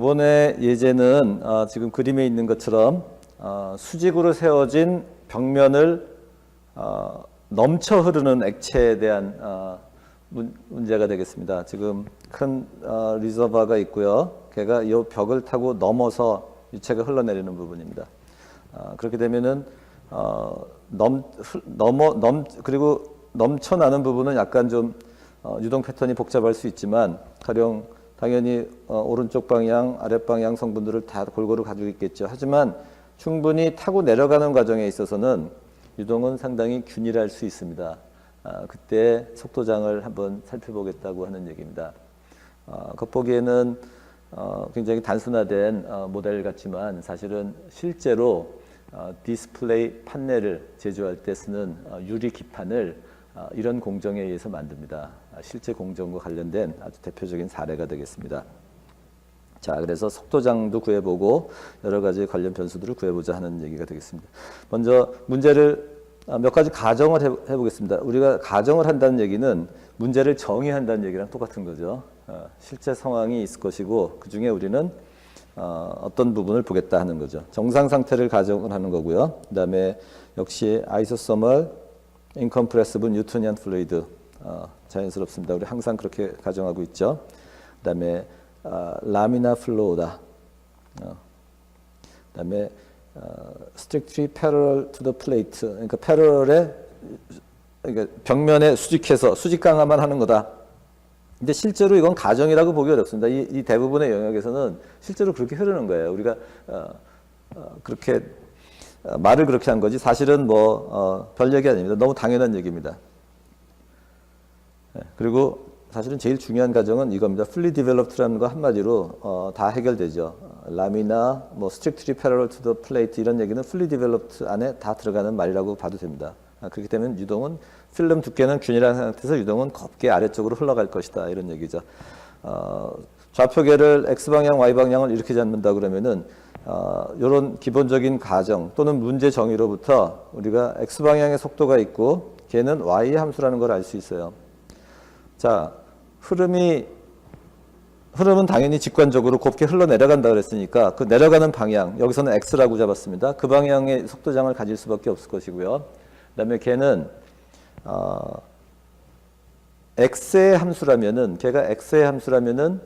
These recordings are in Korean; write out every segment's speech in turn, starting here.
요번에 예제는 지금 그림에 있는 것처럼 수직으로 세워진 벽면을 넘쳐 흐르는 액체에 대한 문제가 되겠습니다. 지금 큰 리저버가 있고요. 걔가 이 벽을 타고 넘어서 유체가 흘러내리는 부분입니다. 그렇게 되면은 그리고 넘쳐나는 부분은 약간 좀 유동 패턴이 복잡할 수 있지만 가령 당연히 오른쪽 방향, 아랫 방향 성분들을 다 골고루 가지고 있겠죠. 하지만 충분히 타고 내려가는 과정에 있어서는 유동은 상당히 균일할 수 있습니다. 그때 속도장을 한번 살펴보겠다고 하는 얘기입니다. 겉보기에는 굉장히 단순화된 모델 같지만 사실은 실제로 디스플레이 판넬을 제조할 때 쓰는 유리 기판을 이런 공정에 의해서 만듭니다. 실제 공정과 관련된 아주 대표적인 사례가 되겠습니다. 자, 그래서 속도장도 구해보고 여러 가지 관련 변수들을 구해보자 하는 얘기가 되겠습니다. 먼저 문제를 몇 가지 가정을 해보겠습니다. 우리가 가정을 한다는 얘기는 문제를 정의한다는 얘기랑 똑같은 거죠. 실제 상황이 있을 것이고 그 중에 우리는 어떤 부분을 보겠다 하는 거죠. 정상 상태를 가정을 하는 거고요. 그 다음에 역시 아이소서멀 인컴프레시블 뉴토니안 플루이드 자연스럽습니다. 우리 항상 그렇게 가정하고 있죠. 그 다음에 라미나 플로우다. 그 다음에 strictly parallel to the plate. 그러니까 parallel에 그러니까 벽면에 수직해서 수직 강화만 하는 거다. 근데 실제로 이건 가정이라고 보기 어렵습니다. 이 대부분의 영역에서는 실제로 그렇게 흐르는 거예요. 우리가 그렇게 말을 그렇게 한 거지 사실은 별 얘기 아닙니다. 너무 당연한 얘기입니다. 그리고 사실은 제일 중요한 가정은 이겁니다. fully developed라는 거 한마디로 다 해결되죠. 라미나, strictly parallel to the plate 이런 얘기는 fully developed 안에 다 들어가는 말이라고 봐도 됩니다. 그렇기 때문에 유동은 필름 두께는 균일한 상태에서 유동은 곱게 아래쪽으로 흘러갈 것이다 이런 얘기죠. 좌표계를 X방향, Y방향을 이렇게 잡는다 그러면은 이런 기본적인 가정 또는 문제 정의로부터 우리가 X방향의 속도가 있고 걔는 Y 함수라는 걸 알 수 있어요. 자, 흐름은 당연히 직관적으로 곱게 흘러내려간다 그랬으니까 그 내려가는 방향, 여기서는 X라고 잡았습니다. 그 방향의 속도장을 가질 수밖에 없을 것이고요. 그 다음에 걔는 X의 함수라면은 걔가 X의 함수라면은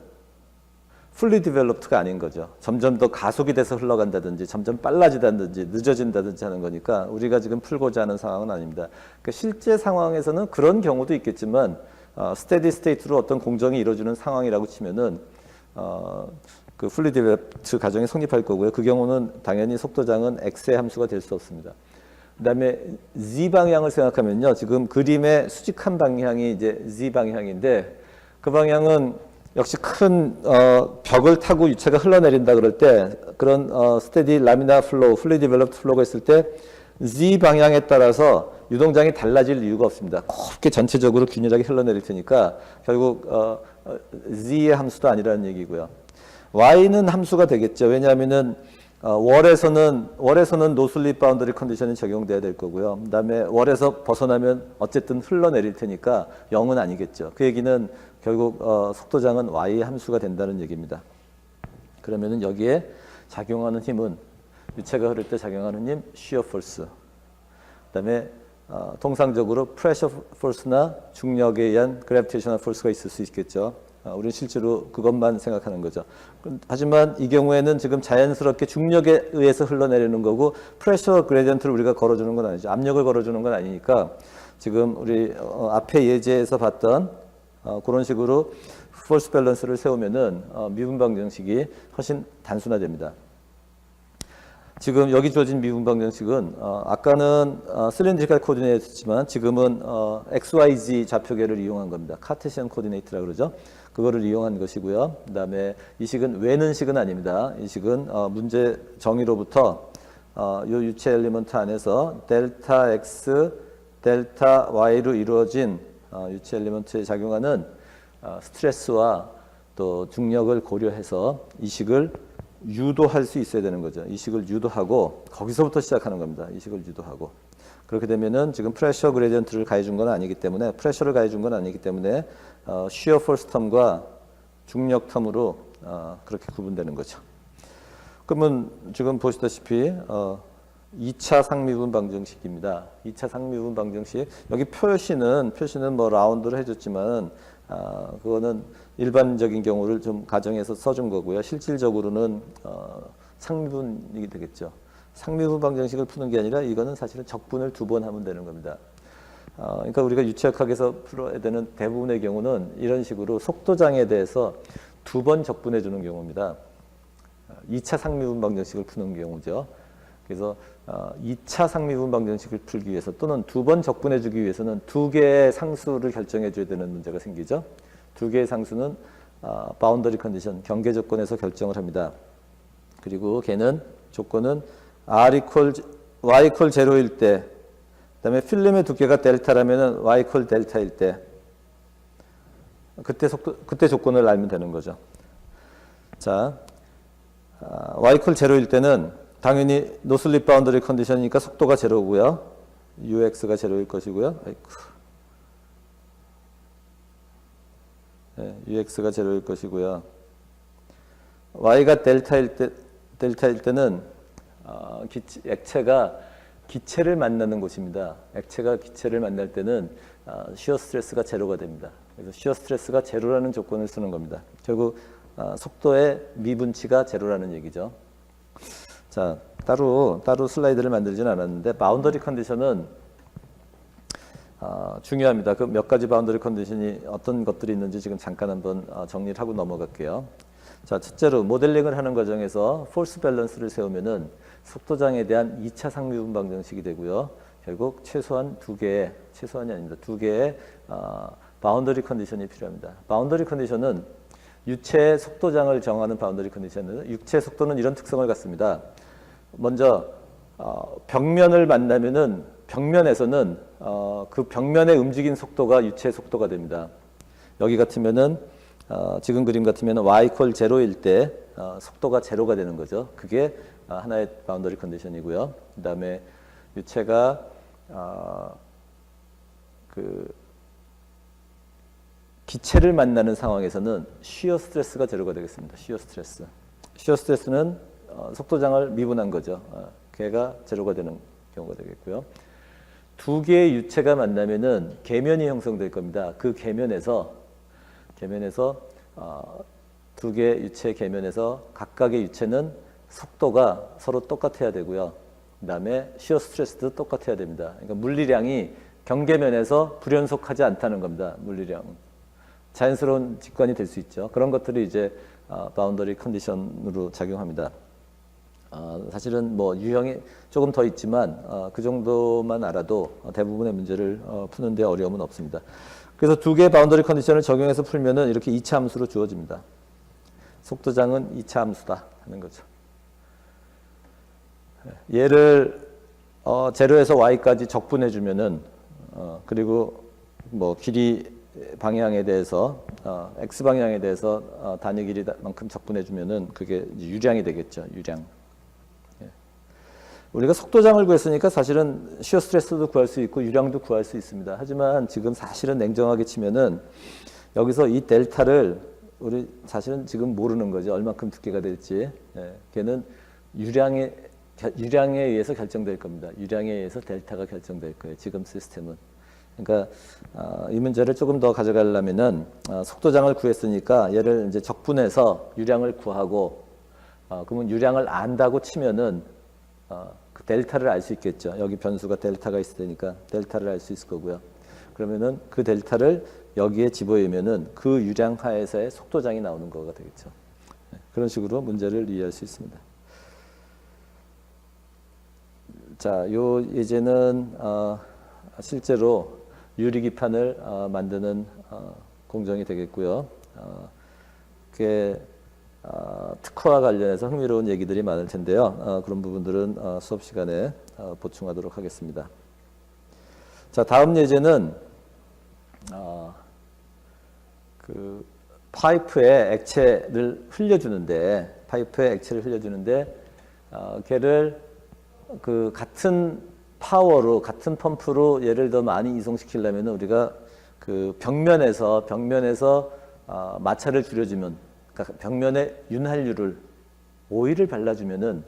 fully developed가 아닌 거죠. 점점 더 가속이 돼서 흘러간다든지 점점 빨라지다든지 늦어진다든지 하는 거니까 우리가 지금 풀고자 하는 상황은 아닙니다. 그러니까 실제 상황에서는 그런 경우도 있겠지만 스테디 스테이트로 어떤 공정이 이루어지는 상황이라고 치면은 그 fully developed 가정이 성립할 거고요. 그 경우는 당연히 속도장은 X의 함수가 될 수 없습니다. 그 다음에 Z 방향을 생각하면요. 지금 그림의 수직한 방향이 이제 Z 방향인데 그 방향은 역시 큰 벽을 타고 유체가 흘러내린다 그럴 때 그런 스테디 라미나 플로우, fully developed 플로우가 있을 때 Z 방향에 따라서 유동장이 달라질 이유가 없습니다. 곱게 전체적으로 균일하게 흘러내릴 테니까 결국 Z의 함수도 아니라는 얘기고요. Y는 함수가 되겠죠. 왜냐하면은 월에서는 노슬립 바운더리 컨디션이 적용돼야 될 거고요. 그 다음에 월에서 벗어나면 어쨌든 흘러내릴 테니까 0은 아니겠죠. 그 얘기는 결국 속도장은 Y 함수가 된다는 얘기입니다. 그러면은 여기에 작용하는 힘은 유체가 흐를 때 작용하는 힘 shear force. 그 다음에 통상적으로 pressure force나 중력에 의한 gravitational force가 있을 수 있겠죠. 우리는 실제로 그것만 생각하는 거죠. 하지만 이 경우에는 지금 자연스럽게 중력에 의해서 흘러내리는 거고 프레셔 그레디언트를 우리가 걸어주는 건 아니죠. 압력을 걸어주는 건 아니니까 지금 우리 앞에 예제에서 봤던 그런 식으로 포스 밸런스를 세우면은 미분방 정식이 훨씬 단순화됩니다. 지금 여기 주어진 미분방 정식은 아까는 실린드리컬 코디네이트지만 지금은 XYZ 좌표계를 이용한 겁니다. 카테시안 코디네이트라고 그러죠. 그거를 이용한 것이고요. 그 다음에 이 식은 외는 식은 아닙니다. 이 식은 문제 정의로부터 이 유체 엘리먼트 안에서 델타 X, 델타 Y로 이루어진 유체 엘리먼트에 작용하는 스트레스와 또 중력을 고려해서 이 식을 유도할 수 있어야 되는 거죠. 이 식을 유도하고 거기서부터 시작하는 겁니다. 이 식을 유도하고 그렇게 되면은 지금 프레셔 그레디언트를 가해준 건 아니기 때문에 프레셔를 가해준 건 아니기 때문에 쉬어 포스 텀과 중력 텀으로 그렇게 구분되는 거죠. 그러면 지금 보시다시피 2차 상미분 방정식입니다. 2차 상미분 방정식 여기 표시는 뭐 라운드를 해줬지만 그거는 일반적인 경우를 좀 가정해서 써준 거고요. 실질적으로는 상미분이 되겠죠. 상미분 방정식을 푸는 게 아니라 이거는 사실은 적분을 2번 하면 되는 겁니다. 그러니까 우리가 유체역학에서 풀어야 되는 대부분의 경우는 이런 식으로 속도장에 대해서 2번 적분해 주는 경우입니다. 2차 상미분 방정식을 푸는 경우죠. 그래서 2차 상미분 방정식을 풀기 위해서 또는 2번 적분해 주기 위해서는 2개의 상수를 결정해 줘야 되는 문제가 생기죠. 2개의 상수는 바운더리 컨디션, 경계 조건에서 결정을 합니다. 그리고 걔는 조건은 y equal 0일 때, 그다음에 필름의 두께가 델타라면은 y equal 델타일 때, 그때 조건을 알면 되는 거죠. 자, y equal 0일 때는 당연히 노슬립 바운더리 컨디션이니까 속도가 제로고요. ux가 제로일 것이고요. 네, ux가 제로일 것이고요. y가 델타일 때는 액체가 기체를 만나는 곳입니다. 액체가 기체를 만날 때는 시어 스트레스가 제로가 됩니다. 그래서 시어 스트레스가 제로라는 조건을 쓰는 겁니다. 결국 속도의 미분치가 제로라는 얘기죠. 자, 따로 슬라이드를 만들지는 않았는데 바운더리 컨디션은 중요합니다. 그 몇 가지 바운더리 컨디션이 어떤 것들이 있는지 지금 잠깐 한번 정리를 하고 넘어갈게요. 자, 첫째로 모델링을 하는 과정에서 포스 밸런스를 세우면은 속도장에 대한 2차 상미분 방정식이 되고요. 결국 최소한이 아닙니다. 2개의 바운더리 컨디션이 필요합니다. 바운더리 컨디션은 유체의 속도장을 정하는 바운더리 컨디션은 육체의 속도는 이런 특성을 갖습니다. 먼저 벽면을 만나면은 벽면에서는 그 벽면의 움직인 속도가 유체의 속도가 됩니다. 여기 같으면은 지금 그림 같으면 y equal 0일 때 속도가 제로가 되는 거죠. 그게 하나의 바운더리 컨디션이고요. 그 다음에 유체가 그 기체를 만나는 상황에서는 시어 스트레스가 제로가 되겠습니다. 시어 스트레스는 속도장을 미분한 거죠. 걔가 제로가 되는 경우가 되겠고요. 2개의 유체가 만나면은 계면이 형성될 겁니다. 그 계면에서 2개의 유체 계면에서 각각의 유체는 속도가 서로 똑같아야 되고요. 그 다음에 시어 스트레스도 똑같아야 됩니다. 그러니까 물리량이 경계면에서 불연속하지 않다는 겁니다. 물리량. 자연스러운 직관이 될 수 있죠. 그런 것들이 이제 바운더리 컨디션으로 작용합니다. 사실은 뭐 유형이 조금 더 있지만 그 정도만 알아도 대부분의 문제를 푸는 데 어려움은 없습니다. 그래서 2개의 바운더리 컨디션을 적용해서 풀면은 이렇게 2차 함수로 주어집니다. 속도장은 2차 함수다 하는 거죠. 얘를 0에서 y까지 적분해 주면은 그리고 뭐 길이 방향에 대해서 x 방향에 대해서 단위 길이만큼 적분해 주면은 그게 유량이 되겠죠. 유량. 우리가 속도장을 구했으니까 사실은 시어 스트레스도 구할 수 있고 유량도 구할 수 있습니다. 하지만 지금 사실은 냉정하게 치면은 여기서 이 델타를 우리 사실은 지금 모르는 거죠. 얼마큼 두께가 될지. 걔는 유량에 의해서 결정될 겁니다. 유량에 의해서 델타가 결정될 거예요. 지금 시스템은. 그러니까 이 문제를 조금 더 가져가려면은 속도장을 구했으니까 얘를 이제 적분해서 유량을 구하고 그러면 유량을 안다고 치면은 그 델타를 알 수 있겠죠. 여기 변수가 델타가 있을 테니까 델타를 알 수 있을 거고요. 그러면은 그 델타를 여기에 집어넣으면은 그 유량 하에서의 속도장이 나오는 거가 되겠죠. 그런 식으로 문제를 이해할 수 있습니다. 자, 요 예제는 실제로 유리기판을 만드는 공정이 되겠고요. 그게 특허와 관련해서 흥미로운 얘기들이 많을 텐데요. 그런 부분들은 수업 시간에 보충하도록 하겠습니다. 자, 다음 예제는 그 파이프에 액체를 흘려주는데 걔를 그 같은 파워로 같은 펌프로 얘를 더 많이 이송시키려면 우리가 그 벽면에서 마찰을 줄여주면 그러니까 벽면에 윤활유를 오일을 발라주면은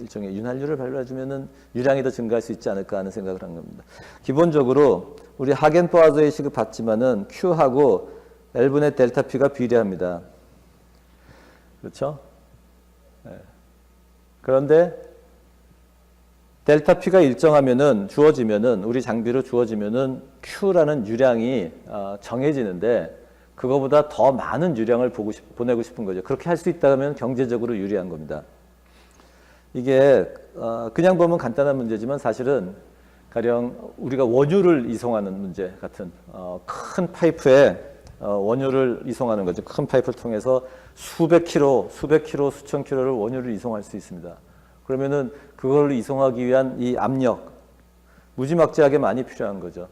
일종의 윤활유를 발라주면은 유량이 더 증가할 수 있지 않을까 하는 생각을 한 겁니다. 기본적으로 우리 하겐포화저의 시급 봤지만은 Q하고 L분의 델타 P가 비례합니다. 그렇죠? 네. 그런데 델타 P가 일정하면은 주어지면은 우리 장비로 주어지면은 Q라는 유량이 정해지는데 그거보다 더 많은 유량을 보내고 싶은 거죠. 그렇게 할 수 있다면 경제적으로 유리한 겁니다. 이게 그냥 보면 간단한 문제지만 사실은 가령 우리가 원유를 이송하는 문제 같은 큰 파이프에 원유를 이송하는 거죠. 큰 파이프를 통해서 수천 킬로를 원유를 이송할 수 있습니다. 그러면은 그걸 이송하기 위한 이 압력 무지막지하게 많이 필요한 거죠.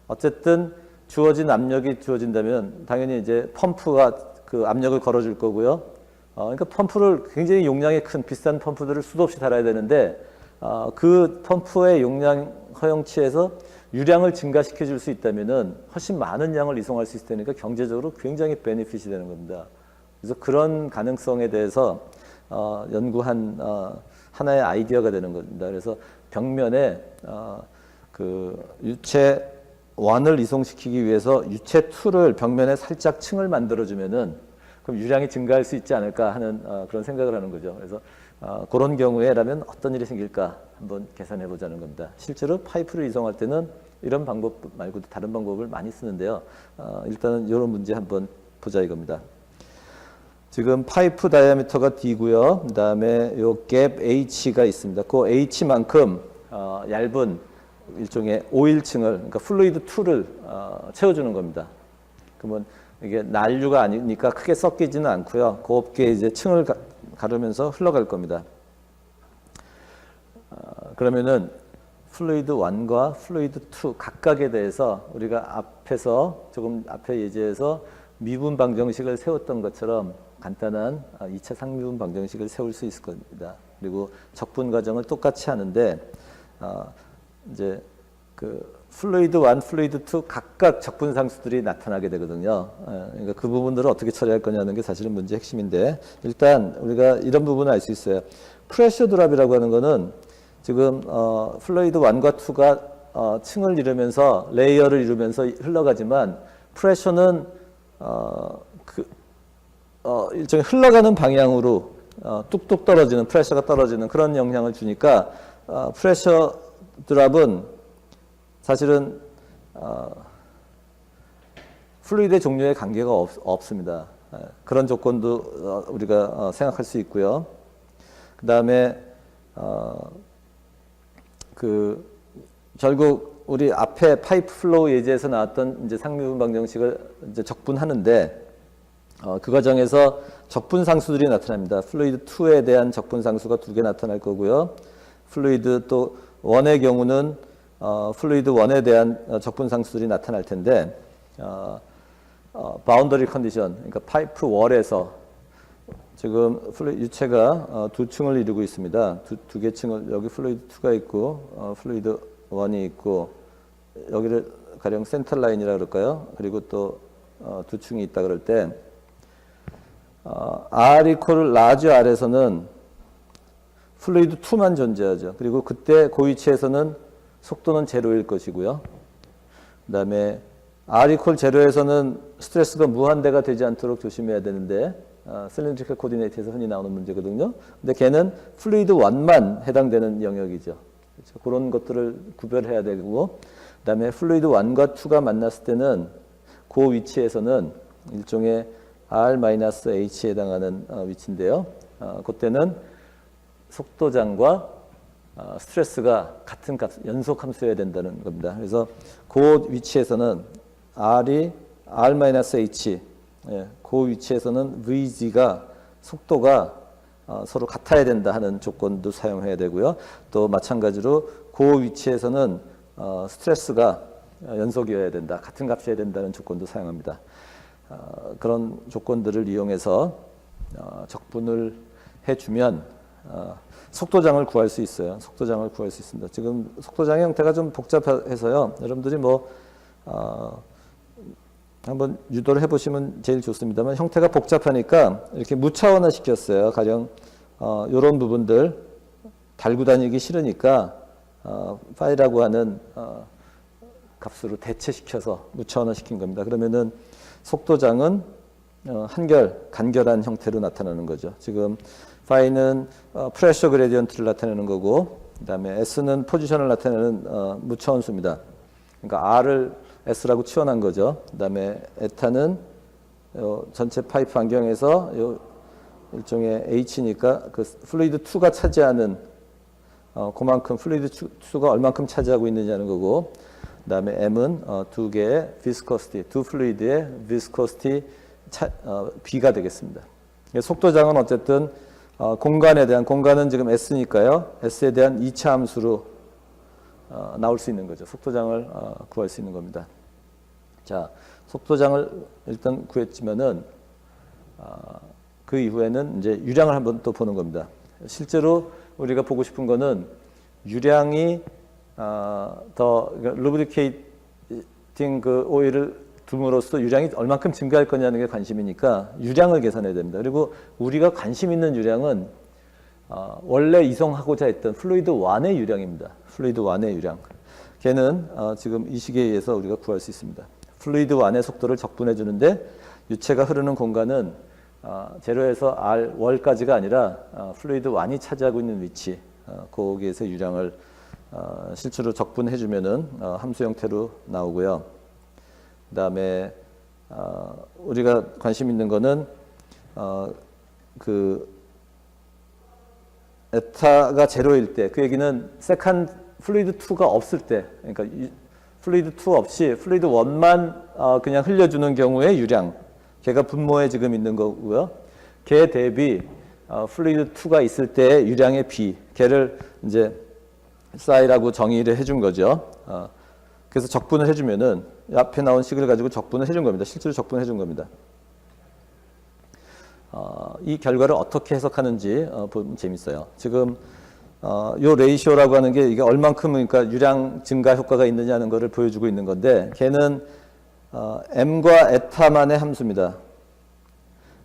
어쨌든 주어진 압력이 주어진다면 당연히 이제 펌프가 그 압력을 걸어줄 거고요. 그러니까 펌프를 굉장히 용량이 큰 비싼 펌프들을 수도 없이 달아야 되는데 그 펌프의 용량 허용치에서 유량을 증가시켜 줄 수 있다면은 훨씬 많은 양을 이송할 수 있을 테니까 경제적으로 굉장히 베네핏이 되는 겁니다. 그래서 그런 가능성에 대해서 연구한 하나의 아이디어가 되는 겁니다. 그래서 벽면에 그 유체 1을 이송시키기 위해서 유체 2를 벽면에 살짝 층을 만들어주면은 그럼 유량이 증가할 수 있지 않을까 하는 그런 생각을 하는 거죠. 그래서 그런 경우에라면 어떤 일이 생길까 한번 계산해 보자는 겁니다. 실제로 파이프를 이송할 때는 이런 방법 말고도 다른 방법을 많이 쓰는데요. 일단은 이런 문제 한번 보자 이겁니다. 지금 파이프 다이아미터가 D고요. 그 다음에 요 갭 H가 있습니다. 그 H만큼 얇은 일종의 오일층을, 그러니까 플루이드 2를 채워주는 겁니다. 그러면 이게 난류가 아니니까 크게 섞이지는 않고요. 곱게 이제 층을 가르면서 흘러갈 겁니다. 그러면은 플루이드 1과 플루이드 2 각각에 대해서 우리가 앞에서 조금 앞에 예제에서 미분 방정식을 세웠던 것처럼 간단한 2차 상미분 방정식을 세울 수 있을 겁니다. 그리고 적분 과정을 똑같이 하는데 이제 그 플루이드 1, 플루이드 2 각각 적분 상수들이 나타나게 되거든요. 그러니까 그 부분들을 어떻게 처리할 거냐는 게 사실은 문제 핵심인데 일단 우리가 이런 부분을 알 수 있어요. 프레셔 드랍이라고 하는 거는 지금 플루이드 1과 2가 층을 이루면서 레이어를 이루면서 흘러가지만 프레셔는 일종의 흘러가는 방향으로 뚝뚝 떨어지는 프레셔가 떨어지는 그런 영향을 주니까 프레셔 드랍은 사실은 플루이드의 종류에 관계가 없습니다. 그런 조건도 우리가 생각할 수 있고요. 그 다음에 결국 우리 앞에 파이프 플로우 예제에서 나왔던 이제 상미분 방정식을 이제 적분하는데 그 과정에서 적분 상수들이 나타납니다. 플루이드 2에 대한 적분 상수가 2개 나타날 거고요. 플루이드 또 1의 경우는 플루이드 1에 대한 적분 상수들이 나타날 텐데 바운더리 컨디션, 그러니까 파이프 월에서 지금 유체가 두 층을 이루고 있습니다. 두 개 층을 여기 플루이드 2가 있고 플루이드 1이 있고 여기를 가령 센터 라인이라 그럴까요? 그리고 또 두 층이 있다 그럴 때 R 이퀄 라지 R에서는 플루이드 2만 존재하죠. 그리고 그때 그 위치에서는 속도는 제로일 것이고요. 그 다음에 R 이퀄 제로에서는 스트레스가 무한대가 되지 않도록 조심해야 되는데 실린드리컬 코디네이트에서 흔히 나오는 문제거든요. 근데 걔는 플루이드 1만 해당되는 영역이죠. 그렇죠? 그런 것들을 구별해야 되고 그 다음에 플루이드 1과 2가 만났을 때는 그 위치에서는 일종의 R-H에 해당하는 위치인데요. 그때는 속도장과 스트레스가 같은 값, 연속 함수여야 된다는 겁니다. 그래서 그 위치에서는 R이 R-H, 그 위치에서는 VG가 속도가 서로 같아야 된다 하는 조건도 사용해야 되고요. 또 마찬가지로 그 위치에서는 스트레스가 연속이어야 된다, 같은 값이어야 된다는 조건도 사용합니다. 그런 조건들을 이용해서 적분을 해주면 속도장을 구할 수 있어요. 속도장을 구할 수 있습니다. 지금 속도장의 형태가 좀 복잡해서요. 여러분들이 뭐 한번 유도를 해보시면 제일 좋습니다만 형태가 복잡하니까 이렇게 무차원화 시켰어요. 가령 이런 부분들 달고 다니기 싫으니까 파이라고 하는 값으로 대체시켜서 무차원화 시킨 겁니다. 그러면은 속도장은 간결한 형태로 나타나는 거죠. 지금 파이는 프레셔 그레디언트를 나타내는 거고, 그다음에 S는 포지션을 나타내는 무차원수입니다. 그러니까 R을 S라고 치환한 거죠. 그다음에 에타는 전체 파이프 안경에서 일종의 H니까 그 플루이드 2가 차지하는 그만큼 플루이드 2가 얼만큼 차지하고 있느냐는 거고, 그다음에 M은 두 개의 비스코시티, 두 플루이드의 비스코시티 B가 되겠습니다. 속도장은 어쨌든 공간은 지금 S니까요. S에 대한 2차 함수로 나올 수 있는 거죠. 속도장을 구할 수 있는 겁니다. 자, 속도장을 일단 구했지만은 그 이후에는 이제 유량을 한번 또 보는 겁니다. 실제로 우리가 보고 싶은 거는 유량이 더 루브리케이팅 그 오일을 둠으로써 유량이 얼만큼 증가할 거냐는 게 관심이니까 유량을 계산해야 됩니다. 그리고 우리가 관심 있는 유량은 원래 이송하고자 했던 플루이드 1의 유량입니다. 플루이드 1의 유량. 걔는 지금 이 식에 의해서 우리가 구할 수 있습니다. 플루이드 1의 속도를 적분해 주는데 유체가 흐르는 공간은 제로에서 R 월까지가 아니라 플루이드 1이 차지하고 있는 위치, 거기에서 유량을 실제로 적분해 주면은 함수 형태로 나오고요. 그다음에 우리가 관심 있는 거는 그 에타가 제로일 때, 그 얘기는 세컨 플루이드 2가 없을 때, 그러니까 플루이드 2 없이 플루이드 1만 그냥 흘려주는 경우의 유량, 걔가 분모에 지금 있는 거고요. 걔 대비 플루이드 2가 있을 때의 유량의 B, 걔를 이제 사이라고 정의를 해준 거죠. 그래서 적분을 해주면은 앞에 나온 식을 가지고 적분을 해준 겁니다. 실제로 적분을 해준 겁니다. 이 결과를 어떻게 해석하는지 보면 재밌어요. 지금 요 레이시오라고 하는 게 이게 얼만큼 그러니까 유량 증가 효과가 있느냐는 것을 보여주고 있는 건데, 걔는 M과 에타만의 함수입니다.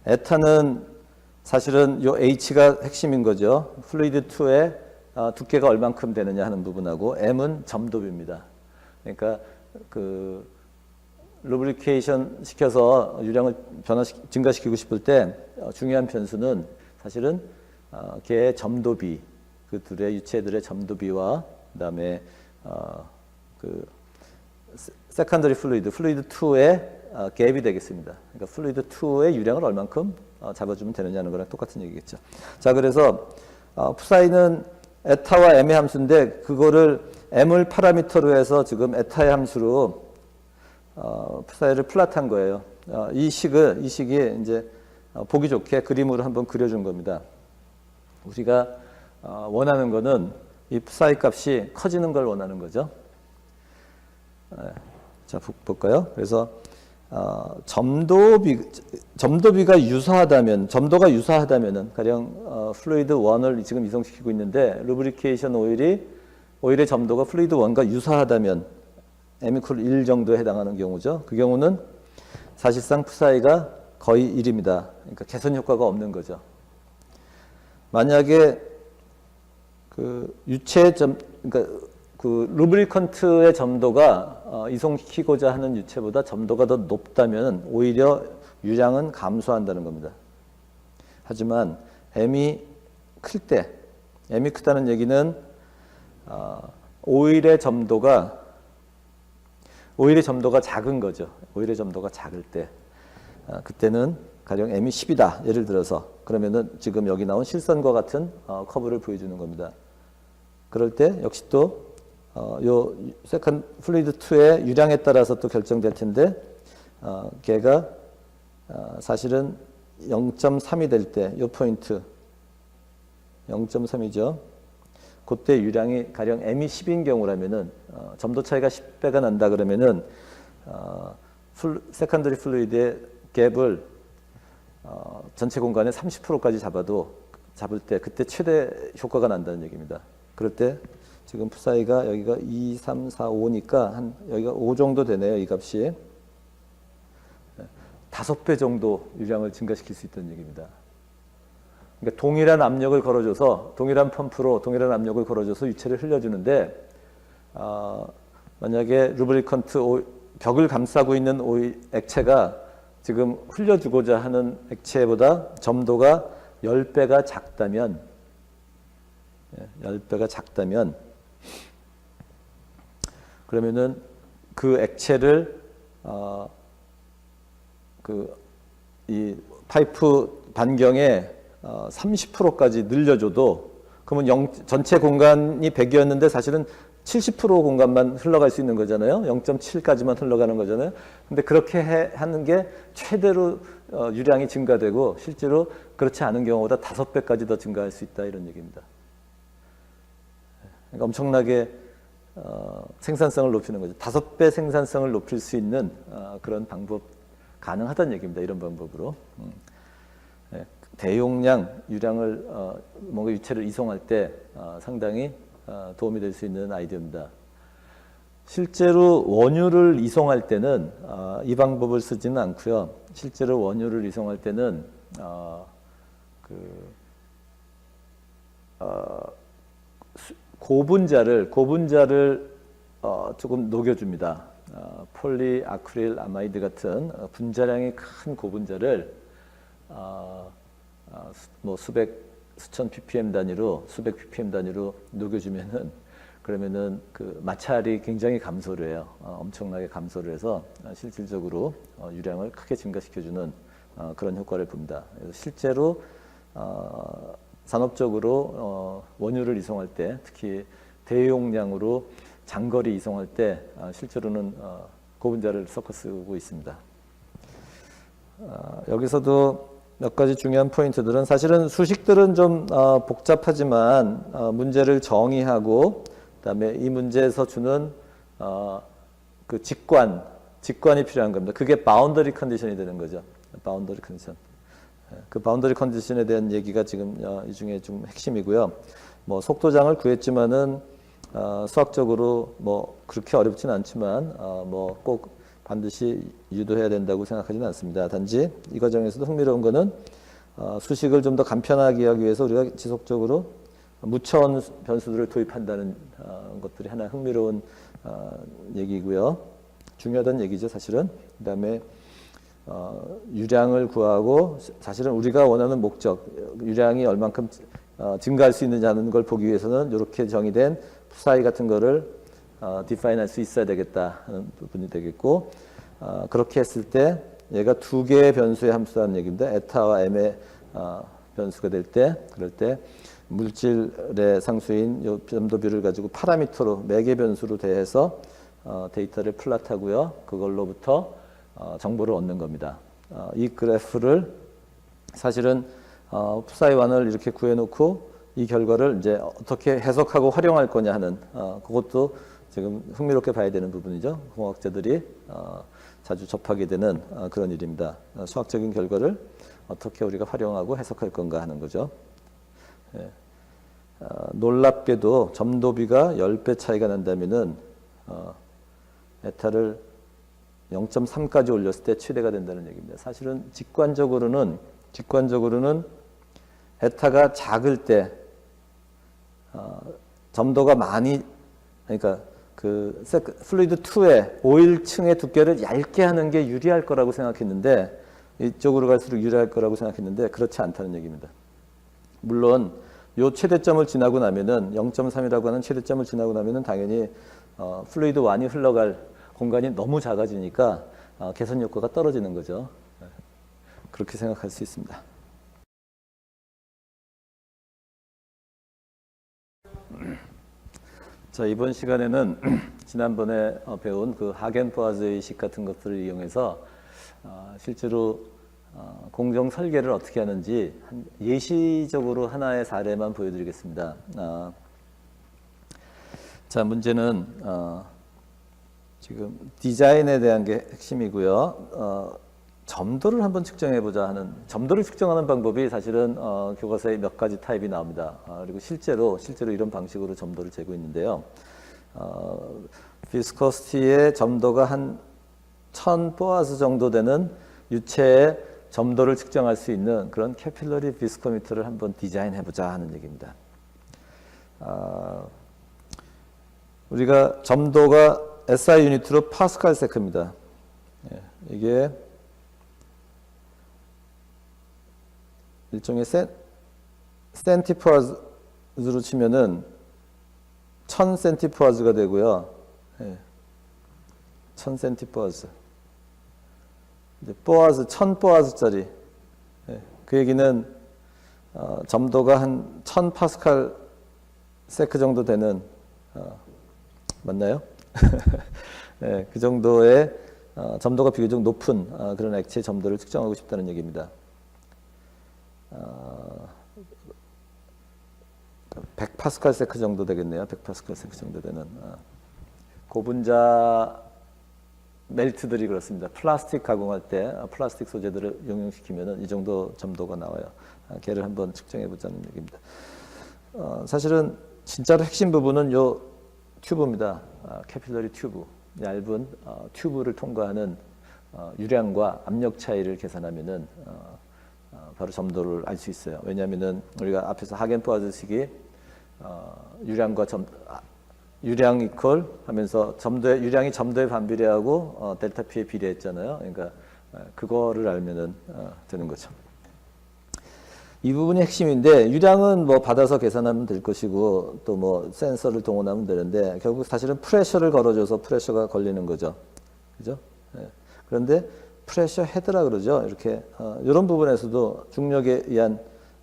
에타는 사실은 요 H가 핵심인 거죠. 플루이드 2의 두께가 얼만큼 되느냐 하는 부분하고, M은 점도비입니다. 그러니까 그 루브리케이션 시켜서 유량을 증가시키고 싶을 때 중요한 변수는 사실은 걔의 점도비, 그 둘의 유체들의 점도비와 그다음에 그 세컨더리 플루이드 2의 갭이 되겠습니다. 그러니까 플루이드 2의 유량을 얼만큼 잡아주면 되느냐는 거랑 똑같은 얘기겠죠. 자, 그래서 푸사이는 에타와 M의 함수인데, 그거를 M을 파라미터로 해서 지금 에타의 함수로 푸사이를 플랫한 거예요. 이 식이 이제 보기 좋게 그림으로 한번 그려준 겁니다. 우리가 원하는 거는 이 푸사이 값이 커지는 걸 원하는 거죠. 자, 볼까요? 그래서 점도가 유사하다면은 가령 플루이드 1을 지금 이송시키고 있는데, 루브리케이션 오일의 점도가 플루이드 1과 유사하다면 M = 1 정도에 해당하는 경우죠. 그 경우는 사실상 푸사이가 거의 1입니다. 그러니까 개선 효과가 없는 거죠. 만약에 그 그러니까 그 루브리컨트의 점도가 이송시키고자 하는 유체보다 점도가 더 높다면 오히려 유량은 감소한다는 겁니다. 하지만 M이 크다는 얘기는 오일의 점도가 작은 거죠. 오일의 점도가 작을 때, 그때는 가령 M이 10이다. 예를 들어서 그러면은 지금 여기 나온 실선과 같은 커브를 보여주는 겁니다. 그럴 때 역시 또 요 세컨 플루이드 2의 유량에 따라서 또 결정될 텐데, 걔가 사실은 0.3이 될 때, 요 포인트 0.3이죠. 그때 유량이 가령 M이 10인 경우라면은 점도 차이가 10배가 난다 그러면은 세컨더리 플루이드의 갭을 전체 공간의 30%까지 잡을 때 그때 최대 효과가 난다는 얘기입니다. 그럴 때 지금 푸사이가 여기가 2, 3, 4, 5니까 한 여기가 5 정도 되네요. 이 값이. 5배 정도 유량을 증가시킬 수 있다는 얘기입니다. 그러니까 동일한 압력을 걸어줘서 동일한 펌프로 동일한 압력을 걸어줘서 유체를 흘려주는데 만약에 루브리컨트 벽을 감싸고 있는 액체가 지금 흘려주고자 하는 액체보다 점도가 10배가 작다면 10배가 작다면 그러면은 그 액체를 이 파이프 반경에 30%까지 늘려줘도 그러면 전체 공간이 100이었는데 사실은 70% 공간만 흘러갈 수 있는 거잖아요. 0.7까지만 흘러가는 거잖아요. 근데 그렇게 하는 게 최대로 유량이 증가되고 실제로 그렇지 않은 경우보다 5배까지 더 증가할 수 있다 이런 얘기입니다. 그러니까 엄청나게 생산성을 높이는 거죠. 5배 생산성을 높일 수 있는 그런 방법 가능하다는 얘기입니다. 이런 방법으로. 대용량 유량을 뭔가 유체를 이송할 때 상당히 도움이 될 수 있는 아이디어입니다. 실제로 원유를 이송할 때는 이 방법을 쓰지는 않고요. 실제로 원유를 이송할 때는 고분자를 조금 녹여줍니다. 폴리아크릴 아마이드 같은 분자량이 큰 고분자를 뭐 수천 ppm 단위로 수백 ppm 단위로 녹여주면은 그러면은 그 마찰이 굉장히 감소를 해요. 엄청나게 감소를 해서 실질적으로 유량을 크게 증가시켜주는 그런 효과를 봅니다. 그래서 실제로 산업적으로 원유를 이송할 때 특히 대용량으로 장거리 이송할 때 실제로는 고분자를 섞어 쓰고 있습니다. 여기서도 몇 가지 중요한 포인트들은 사실은 수식들은 좀 복잡하지만 문제를 정의하고 그다음에 이 문제에서 주는 그 직관이 필요한 겁니다. 그게 바운더리 컨디션이 되는 거죠. 바운더리 컨디션. 그 바운더리 컨디션에 대한 얘기가 지금 이 중에 좀 핵심이고요. 뭐 속도장을 구했지만은 수학적으로 뭐 그렇게 어렵지는 않지만 뭐 꼭 반드시 유도해야 된다고 생각하지는 않습니다. 단지 이 과정에서도 흥미로운 거는 수식을 좀 더 간편하게 하기 위해서 우리가 지속적으로 무차원 변수들을 도입한다는 것들이 하나 흥미로운 얘기고요. 중요하다는 얘기죠, 사실은. 그다음에 유량을 구하고 사실은 우리가 원하는 목적, 유량이 얼만큼 증가할 수 있느냐는 걸 보기 위해서는 이렇게 정의된 psi 같은 거를 디파인할 수 있어야 되겠다 하는 부분이 되겠고 그렇게 했을 때 얘가 두 개의 변수의 함수라는 얘기입니다. 에타와 m의 변수가 될 때 그럴 때 물질의 상수인 요 점도비를 가지고 파라미터로 매개 변수로 대해서 데이터를 플롯하고요. 그걸로부터 정보를 얻는 겁니다. 이 그래프를 사실은 psi1을 이렇게 구해놓고 이 결과를 이제 어떻게 해석하고 활용할 거냐 하는 그것도 지금 흥미롭게 봐야 되는 부분이죠. 공학자들이 자주 접하게 되는 그런 일입니다. 수학적인 결과를 어떻게 우리가 활용하고 해석할 건가 하는 거죠. 예. 놀랍게도 점도비가 10배 차이가 난다면은 에타를 0.3까지 올렸을 때 최대가 된다는 얘기입니다. 사실은 직관적으로는 에타가 작을 때 점도가 많이 그러니까 그 플루이드 2의 오일층의 두께를 얇게 하는 게 유리할 거라고 생각했는데 이쪽으로 갈수록 유리할 거라고 생각했는데 그렇지 않다는 얘기입니다. 물론 요 최대점을 지나고 나면은 0.3이라고 하는 최대점을 지나고 나면은 당연히 플루이드 1이 흘러갈 공간이 너무 작아지니까 개선 효과가 떨어지는 거죠. 그렇게 생각할 수 있습니다. 자, 이번 시간에는 지난번에 배운 그 하겐포아즈의 식 같은 것들을 이용해서 실제로 공정 설계를 어떻게 하는지 예시적으로 하나의 사례만 보여드리겠습니다. 자, 문제는 지금 디자인에 대한 게 핵심이고요. 점도를 한번 측정해보자 하는 점도를 측정하는 방법이 사실은 교과서에 몇 가지 타입이 나옵니다. 그리고 실제로 이런 방식으로 점도를 재고 있는데요. 비스코시티의 점도가 한 1000 포아스 정도 되는 유체의 점도를 측정할 수 있는 그런 캐필러리 비스코미터를 한번 디자인해보자 하는 얘기입니다. 우리가 점도가 SI 유니트로 파스칼 세크입니다. 이게 일종의 센티포아즈로 치면은 1000센티포아즈가 되고요. 1000센티포아즈. 포아즈, 1000포아즈짜리. 그 얘기는 점도가 한 1000파스칼 세크 정도 되는 맞나요? 네, 그 정도의 점도가 비교적 높은 그런 액체의 점도를 측정하고 싶다는 얘기입니다. 100파스칼 세크 정도 되겠네요. 100파스칼 세크 정도 되는 고분자 멜트들이 그렇습니다. 플라스틱 가공할 때 플라스틱 소재들을 용융시키면 이 정도 점도가 나와요. 걔를 한번 측정해 보자는 얘기입니다. 사실은 진짜로 핵심 부분은 요 튜브입니다. 캐필러리 튜브. 얇은 튜브를 통과하는 유량과 압력 차이를 계산하면은 바로 점도를 알 수 있어요. 왜냐하면은 우리가 앞에서 하겐포아즈식이 유량 이퀄 하면서 유량이 점도에 반비례하고 델타 P에 비례했잖아요. 그러니까 그거를 알면은 되는 거죠. 이 부분이 핵심인데 유량은 뭐 받아서 계산하면 될 것이고 또 뭐 센서를 동원하면 되는데 결국 사실은 프레셔를 걸어줘서 프레셔가 걸리는 거죠. 그죠? 네. 그런데 프레셔 헤드라 그러죠. 이렇게 이런 부분에서도 중력에 의한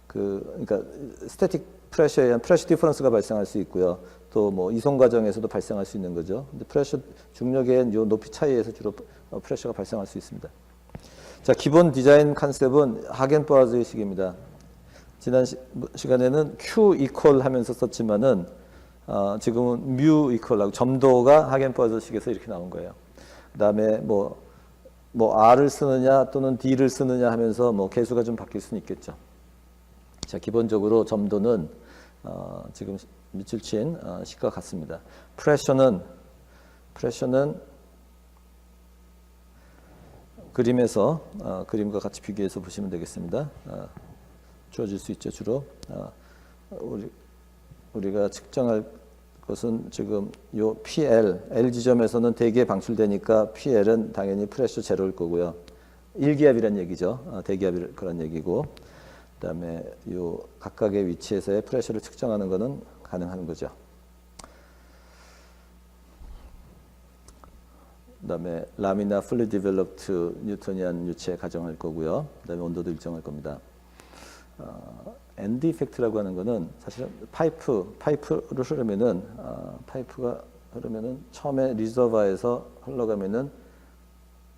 그러니까 스태틱 프레셔에 의한 프레셔 디퍼런스가 발생할 수 있고요. 또 뭐 이송 과정에서도 발생할 수 있는 거죠. 근데 프레셔 중력에 의한 요 높이 차이에서 주로 프레셔가 발생할 수 있습니다. 자, 기본 디자인 컨셉은 하겐포아즈의 식입니다. 지난 시간에는 Q 이퀄 하면서 썼지만은 지금은 뮤 이퀄하고 점도가 하겐포아즈 식에서 이렇게 나온 거예요. 그다음에 뭐 R을 쓰느냐 또는 D를 쓰느냐 하면서 뭐 개수가 좀 바뀔 수는 있겠죠. 자, 기본적으로 점도는 지금 밑줄 친 식과 같습니다. 프레셔는 그림에서 그림과 같이 비교해서 보시면 되겠습니다. 주어질 수 있죠. 주로 우리가 측정할 것은 지금 요 PL, L 지점에서는 대기에 방출되니까 PL은 당연히 프레셔 제로일 거고요. 1기압이란 얘기죠. 대기압이 그런 얘기고, 그다음에 요 각각의 위치에서의 프레셔를 측정하는 것은 가능한 거죠. 그다음에 라미나 fully developed 뉴토니안 유체 가정할 거고요. 그다음에 온도도 일정할 겁니다. 엔드 이펙트라고 하는 거는 사실은 파이프를 흐르면은 파이프가 흐르면은 처음에 리저버에서 흘러가면은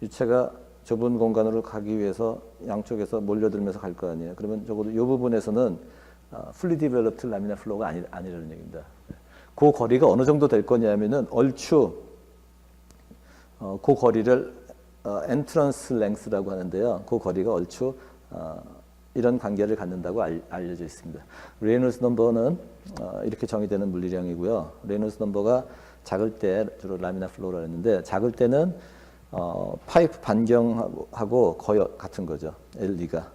유체가 좁은 공간으로 가기 위해서 양쪽에서 몰려들면서 갈 거 아니에요. 그러면 적어도 이 부분에서는 fully developed 라미나 플로우가 아니라는 얘기입니다. 그 거리가 어느 정도 될 거냐면은 얼추 그 거리를 엔트런스 랭스라고 하는데요. 그 거리가 얼추 이런 관계를 갖는다고 알려져 있습니다. 레이놀스 넘버는 이렇게 정의되는 물리량이고요. 레이놀스 넘버가 작을 때 주로 라미나 플로우라 했는데 작을 때는 파이프 반경하고 거의 같은 거죠. LD가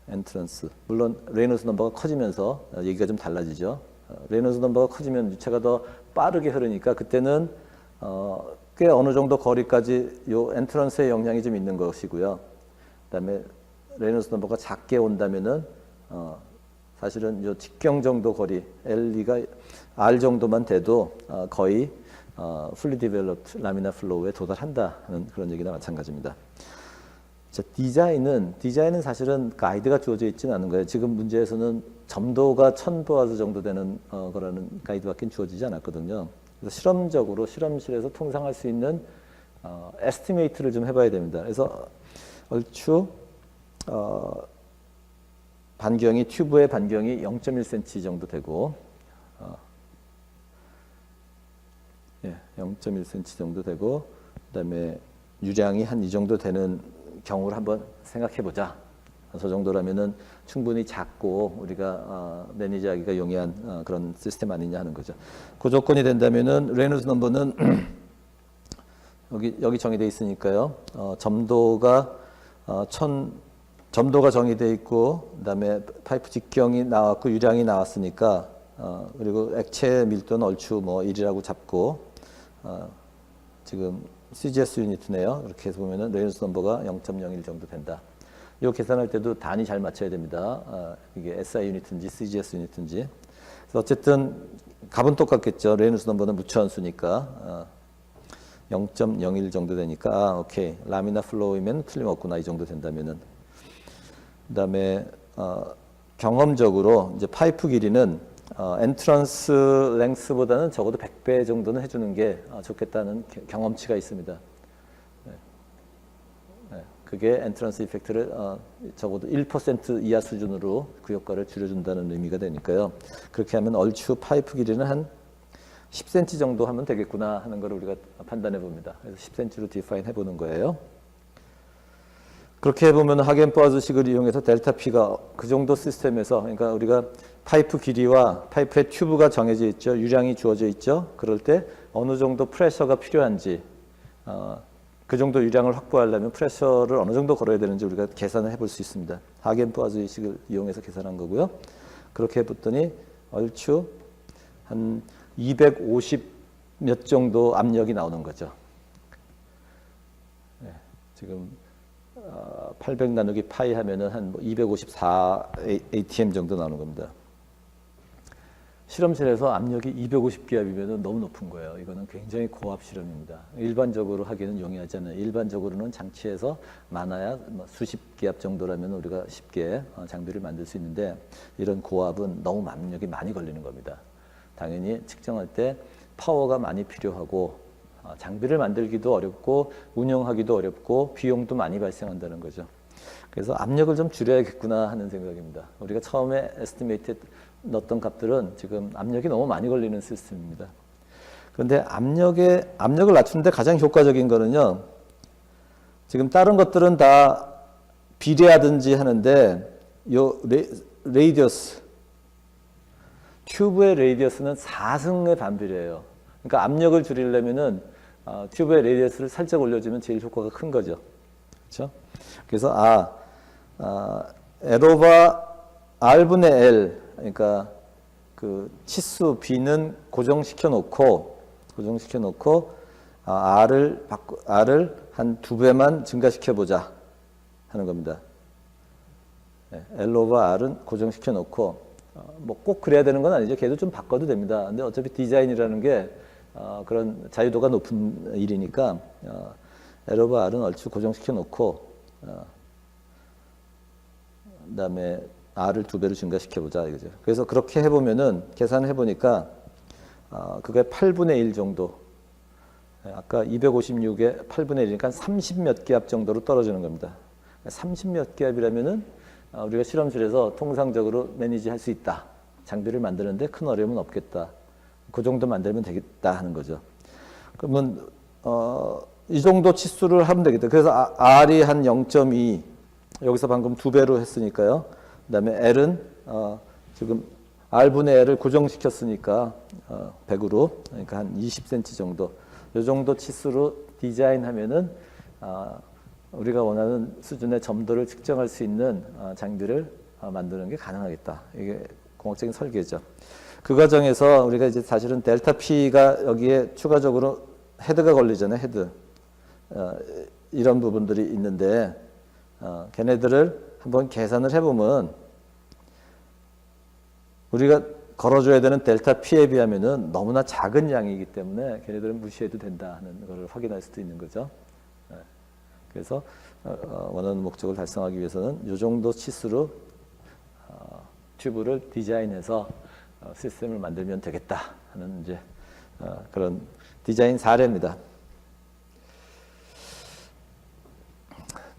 엔트런스. 물론 레이놀스 넘버가 커지면서 얘기가 좀 달라지죠. 레이놀스 넘버가 커지면 유체가 더 빠르게 흐르니까 그때는 꽤 어느 정도 거리까지 요 엔트런스의 영향이 좀 있는 것이고요. 그다음에 레이놀스 넘버가 작게 온다면은 사실은 요 직경 정도 거리 LE가 R 정도만 돼도 거의 fully developed 라미나 플로우에 도달한다는 그런 얘기나 마찬가지입니다. 자, 디자인은 사실은 가이드가 주어져 있지는 않은 거예요. 지금 문제에서는 점도가 1000보아즈 정도 되는 거라는 가이드밖에 주어지지 않았거든요. 그래서 실험적으로 실험실에서 통상할 수 있는 에스티메이트를 좀 해봐야 됩니다. 그래서 얼추 튜브의 반경이 0.1cm 정도 되고 0.1cm 정도 되고 그다음에 유량이 한 이 정도 되는 경우를 한번 생각해 보자. 저 정도라면은 충분히 작고 우리가 매니지하기가 용이한 그런 시스템 아니냐 하는 거죠. 그 조건이 된다면은 레이놀스 넘버는 여기 정의되어 있으니까요. 점도가 정의되어 있고, 그다음에 파이프 직경이 나왔고 유량이 나왔으니까, 그리고 액체 밀도는 얼추 뭐 1이라고 잡고, 지금 CGS 유니트네요. 이렇게 해서 보면은 레이논스 넘버가 0.01 정도 된다. 이 계산할 때도 단위 잘 맞춰야 됩니다. 이게 SI 유니트인지 CGS 유니트인지. 그래서 어쨌든 값은 똑같겠죠. 레이논스 넘버는 무처함수니까 0.01 정도 되니까 오케이. 라미나 플로우이면 틀림없구나 이 정도 된다면은. 그다음에 경험적으로 이제 파이프 길이는 엔트런스 랭스보다는 적어도 100배 정도는 해주는 게 좋겠다는 경험치가 있습니다. 그게 엔트런스 이펙트를 적어도 1% 이하 수준으로 그 효과를 줄여준다는 의미가 되니까요. 그렇게 하면 얼추 파이프 길이는 한 10cm 정도 하면 되겠구나 하는 걸 우리가 판단해 봅니다. 그래서 10cm로 디파인 해보는 거예요. 그렇게 해보면 하겐포화즈식을 이용해서 델타 P가 그 정도 시스템에서, 그러니까 우리가 파이프 길이와 파이프의 튜브가 정해져 있죠. 유량이 주어져 있죠. 그럴 때 어느 정도 프레셔가 필요한지, 그 정도 유량을 확보하려면 프레셔를 어느 정도 걸어야 되는지 우리가 계산을 해볼 수 있습니다. 하겐포화즈식을 이용해서 계산한 거고요. 그렇게 해봤더니 얼추 한 250 몇 정도 압력이 나오는 거죠. 네, 지금 800 나누기 파이 하면은 한 254 atm 정도 나오는 겁니다. 실험실에서 압력이 250기압이면 너무 높은 거예요. 이거는 굉장히 고압 실험입니다. 일반적으로 하기는 용이하지 않아요. 일반적으로는 장치에서 많아야 수십 기압 정도라면 우리가 쉽게 장비를 만들 수 있는데, 이런 고압은 너무 압력이 많이 걸리는 겁니다. 당연히 측정할 때 파워가 많이 필요하고, 장비를 만들기도 어렵고 운영하기도 어렵고 비용도 많이 발생한다는 거죠. 그래서 압력을 좀 줄여야겠구나 하는 생각입니다. 우리가 처음에 에스티메이트 넣었던 값들은 지금 압력이 너무 많이 걸리는 시스템입니다. 그런데 압력을 낮추는데 가장 효과적인 거는요, 지금 다른 것들은 다 비례하든지 하는데 요 레이디어스, 튜브의 레이디어스는 4승의 반비례예요. 그러니까 압력을 줄이려면은 튜브의 레이디어스를 살짝 올려주면 제일 효과가 큰 거죠. 그렇죠? 그래서 L오버 R분의 L, 그러니까 그 치수 B는 고정시켜 놓고 R을 한 2배만 증가시켜 보자 하는 겁니다. L오버 R은 고정시켜 놓고, 뭐 꼭 그래야 되는 건 아니죠. 걔도 좀 바꿔도 됩니다. 근데 어차피 디자인이라는 게 그런 자유도가 높은 일이니까 L 오버 R은 얼추 고정시켜 놓고, 그다음에 R을 2배로 증가시켜 보자 이거죠. 그래서 그렇게 해보면은 계산을 해보니까 그게 8분의 1 정도. 아까 256에 8분의 1이니까 30 몇 기압 정도로 떨어지는 겁니다. 30 몇 기압이라면은 우리가 실험실에서 통상적으로 매니지 할 수 있다. 장비를 만드는데 큰 어려움은 없겠다. 그 정도 만들면 되겠다 하는 거죠. 그러면 이 정도 치수를 하면 되겠다. 그래서 R이 한 0.2, 여기서 방금 2배로 했으니까요. 그다음에 L은 지금 R분의 L을 고정시켰으니까 100으로, 그러니까 한 20cm 정도. 이 정도 치수로 디자인하면은 우리가 원하는 수준의 점도를 측정할 수 있는 장비를 만드는 게 가능하겠다. 이게 공학적인 설계죠. 그 과정에서 우리가 이제 사실은 델타 P가 여기에 추가적으로 헤드가 걸리잖아요. 헤드. 이런 부분들이 있는데 걔네들을 한번 계산을 해보면 우리가 걸어줘야 되는 델타 P에 비하면은 너무나 작은 양이기 때문에 걔네들은 무시해도 된다 하는 것을 확인할 수도 있는 거죠. 그래서 원하는 목적을 달성하기 위해서는 이 정도 치수로 튜브를 디자인해서 시스템을 만들면 되겠다 하는 이제 그런 디자인 사례입니다.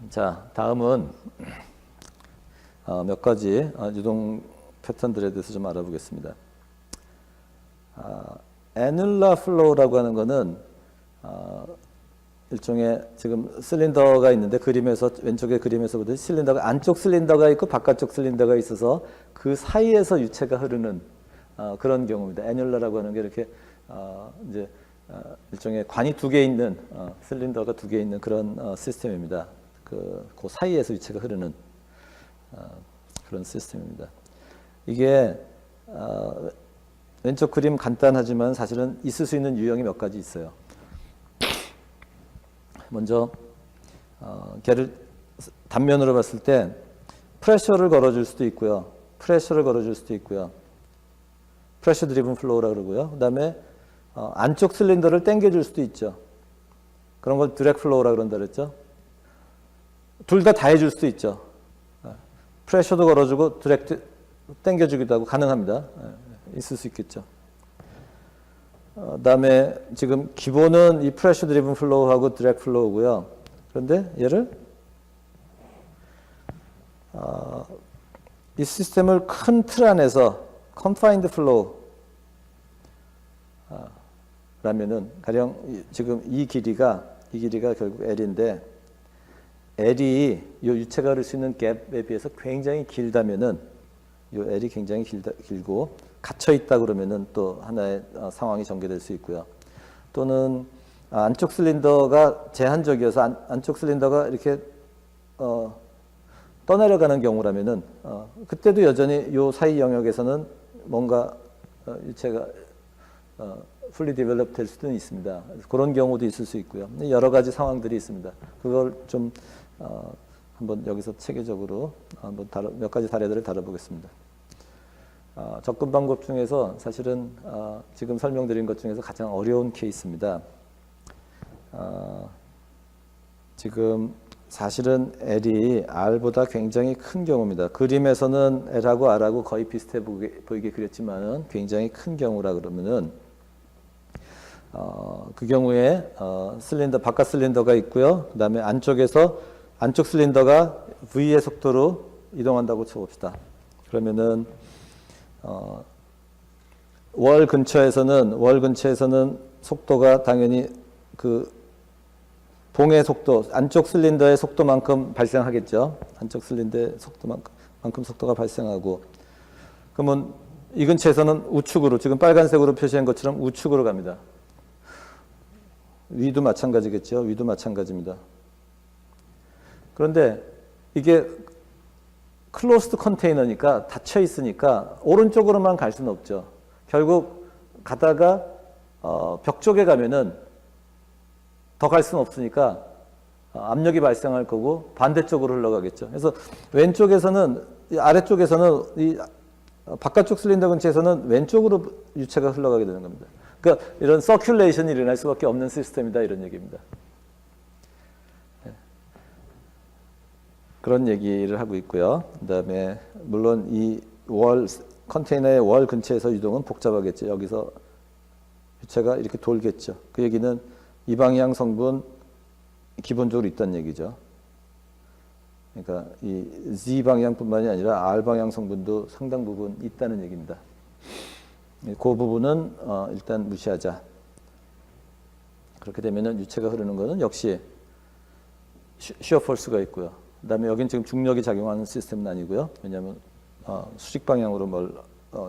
자, 다음은 몇 가지 유동 패턴들에 대해서 좀 알아보겠습니다. 애놀라 플로우라고 하는 거는 일종의 지금 실린더가 있는데, 그림에서 왼쪽에 그림에서 보듯이 실린더가 안쪽 실린더가 있고 바깥쪽 실린더가 있어서 그 사이에서 유체가 흐르는 그런 경우입니다. 애놀라라고 하는 게 이렇게 이제 일종의 관이 두 개 있는 실린더가 두 개 있는 그런 시스템입니다. 그 사이에서 유체가 흐르는 그런 시스템입니다. 이게 왼쪽 그림 간단하지만 사실은 있을 수 있는 유형이 몇 가지 있어요. 먼저 걔를 단면으로 봤을 때 프레셔를 걸어줄 수도 있고요. 프레셔를 걸어줄 수도 있고요. 프레셔 드리븐 플로우라 그러고요. 그다음에 안쪽 실린더를 당겨줄 수도 있죠. 그런 걸 드랙 플로우라 그런다 그랬죠. 둘 다 해줄 수도 있죠. 프레셔도 걸어주고 드랙 당겨주기도 하고 가능합니다. 있을 수 있겠죠. 그다음에 지금 기본은 이 프레셔 드리븐 플로우하고 드랙 플로우고요. 그런데 얘를 이 시스템을 큰 틀 안에서 confined flow 라면은 가령 지금 이 길이가 결국 L인데 L이 이 유체가 흐를 수 있는 갭에 비해서 굉장히 길다면은 이 L이 굉장히 길고 갇혀 있다 그러면은 또 하나의 상황이 전개될 수 있고요. 또는 안쪽 실린더가 제한적이어서 안쪽 실린더가 이렇게 떠내려가는 경우라면은 그때도 여전히 이 사이 영역에서는 뭔가 유체가 fully develop 될 수도 있습니다. 그런 경우도 있을 수 있고요. 여러 가지 상황들이 있습니다. 그걸 좀 한번 여기서 체계적으로 한번 몇 가지 사례들을 다뤄보겠습니다. 접근 방법 중에서 사실은 지금 설명드린 것 중에서 가장 어려운 케이스입니다. 지금 사실은 L이 R보다 굉장히 큰 경우입니다. 그림에서는 L하고 R하고 거의 비슷해 보이게 그렸지만은 굉장히 큰 경우라 그러면은 그 경우에 실린더 바깥 실린더가 있고요. 그다음에 안쪽 실린더가 V의 속도로 이동한다고 쳐봅시다. 그러면은 월 근처에서는 속도가 당연히 그 봉의 속도, 안쪽 실린더의 속도만큼 발생하겠죠. 안쪽 실린더의 속도만큼 속도가 발생하고, 그러면 이 근처에서는 우측으로, 지금 빨간색으로 표시한 것처럼 우측으로 갑니다. 위도 마찬가지겠죠. 위도 마찬가지입니다. 그런데 이게 클로스드 컨테이너니까 닫혀 있으니까 오른쪽으로만 갈 수는 없죠. 결국 가다가 벽 쪽에 가면은 더 갈 수는 없으니까 압력이 발생할 거고 반대쪽으로 흘러가겠죠. 그래서 왼쪽에서는 아래쪽에서는 이 바깥쪽 실린더 근처에서는 왼쪽으로 유체가 흘러가게 되는 겁니다. 그러니까 이런 서큘레이션이 일어날 수밖에 없는 시스템이다 이런 얘기입니다. 그런 얘기를 하고 있고요. 그다음에 물론 이 컨테이너의 월 근처에서 유동은 복잡하겠죠. 여기서 유체가 이렇게 돌겠죠. 그 얘기는 이 방향 성분 기본적으로 있다는 얘기죠. 그러니까 이 Z 방향뿐만이 아니라 R 방향 성분도 상당 부분 있다는 얘기입니다. 그 부분은 일단 무시하자. 그렇게 되면은 유체가 흐르는 것은 역시 시어 폴스가 있고요. 그다음에 여긴 지금 중력이 작용하는 시스템은 아니고요. 왜냐하면 수직 방향으로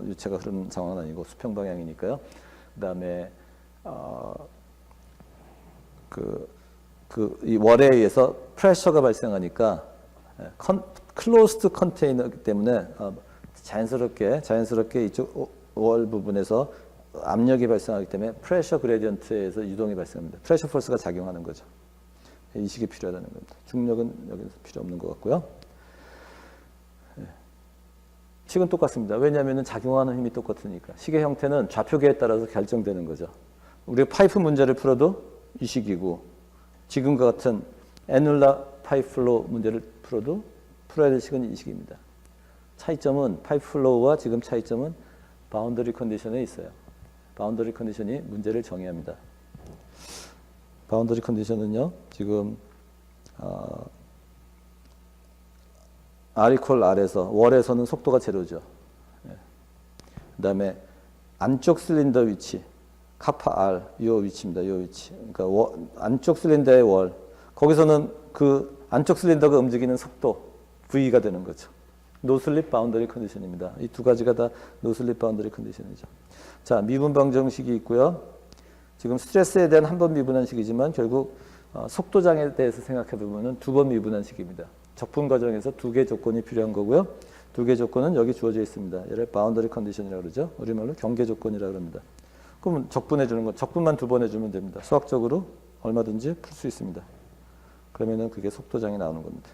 유체가 흐르는 상황은 아니고 수평 방향이니까요. 그다음에 이 월에 의해서 프레셔가 발생하니까 클로스드 컨테이너이기 때문에 자연스럽게 이쪽 월 부분에서 압력이 발생하기 때문에 프레셔 그레디언트에서 유동이 발생합니다. 프레셔 포스가 작용하는 거죠. 이식이 필요하다는 겁니다. 중력은 여기서 필요 없는 것 같고요. 식은 똑같습니다. 왜냐하면 작용하는 힘이 똑같으니까. 식의 형태는 좌표계에 따라서 결정되는 거죠. 우리가 파이프 문제를 풀어도 이식이고 지금과 같은 애놀라 파이프 플로우 문제를 풀어도 풀어야 될 식은 이식입니다. 차이점은 파이프 플로우와 지금 차이점은 바운더리 컨디션에 있어요. 바운더리 컨디션이 문제를 정의합니다. 바운더리 컨디션은요. 지금 R 이퀄 R에서 월에서는 속도가 제로죠. 그다음에 안쪽 실린더 위치 카파 R 이 위치입니다. 이 위치. 그러니까 안쪽 실린더의 월 거기서는 그 안쪽 실린더가 움직이는 속도 V가 되는 거죠. 노슬립 바운더리 컨디션입니다. 이 두 가지가 다 노슬립 바운더리 컨디션이죠. 자, 미분 방정식이 있고요. 지금 스트레스에 대한 한 번 미분한식이지만 결국 속도장에 대해서 생각해 보면은 두 번 미분한식입니다. 적분 과정에서 두 개 조건이 필요한 거고요. 두 개 조건은 여기 주어져 있습니다. 얘를 바운더리 컨디션이라고 그러죠. 우리말로 경계 조건이라고 합니다. 그럼 적분해 주는 거, 적분만 두 번 해주면 됩니다. 수학적으로 얼마든지 풀 수 있습니다. 그러면은 그게 속도장이 나오는 겁니다.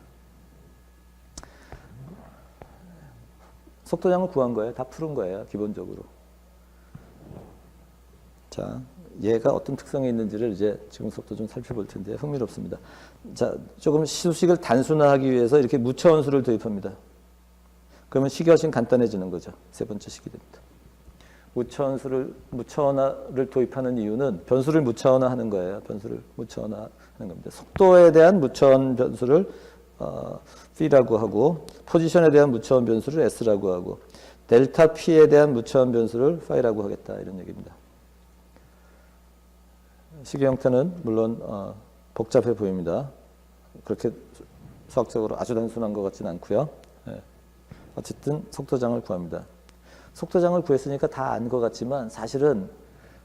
속도장을 구한 거예요. 다 푸른 거예요. 기본적으로. 자, 얘가 어떤 특성이 있는지를 이제 지금부터 좀 살펴볼 텐데 흥미롭습니다. 자, 조금 수식을 단순화하기 위해서 이렇게 무차원수를 도입합니다. 그러면 식이 훨씬 간단해지는 거죠. 세 번째 식이 됩니다. 무차원화를 도입하는 이유는 변수를 무차원화하는 거예요. 변수를 무차원화하는 겁니다. 속도에 대한 무차원 변수를 P라고 하고 포지션에 대한 무차원 변수를 S라고 하고 델타 P에 대한 무차원 변수를 Phi라고 하겠다 이런 얘기입니다. 식의 형태는 물론 복잡해 보입니다. 그렇게 수학적으로 아주 단순한 것 같지는 않고요. 네. 어쨌든 속도장을 구합니다. 속도장을 구했으니까 다 안 것 같지만 사실은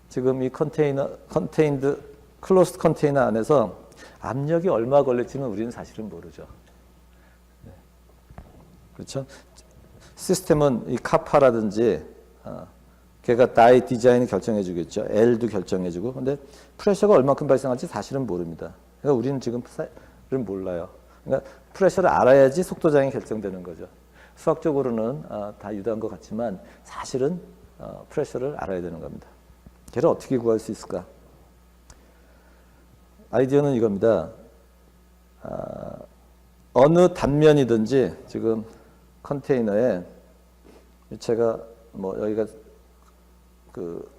지금 이 클로스드 컨테이너 안에서 압력이 얼마 걸릴지는 우리는 사실은 모르죠. 네. 그렇죠? 시스템은 이 카파라든지 걔가 나의 디자인을 결정해 주겠죠. L도 결정해 주고. 근데 프레셔가 얼마큼 발생할지 사실은 모릅니다. 그러니까 우리는 지금 몰라요. 그러니까 프레셔를 알아야지 속도장이 결정되는 거죠. 수학적으로는 다 유도한 것 같지만 사실은 프레셔를 알아야 되는 겁니다. 걔를 어떻게 구할 수 있을까? 아이디어는 이겁니다. 어느 단면이든지 지금 컨테이너에 유체가 뭐 여기가 그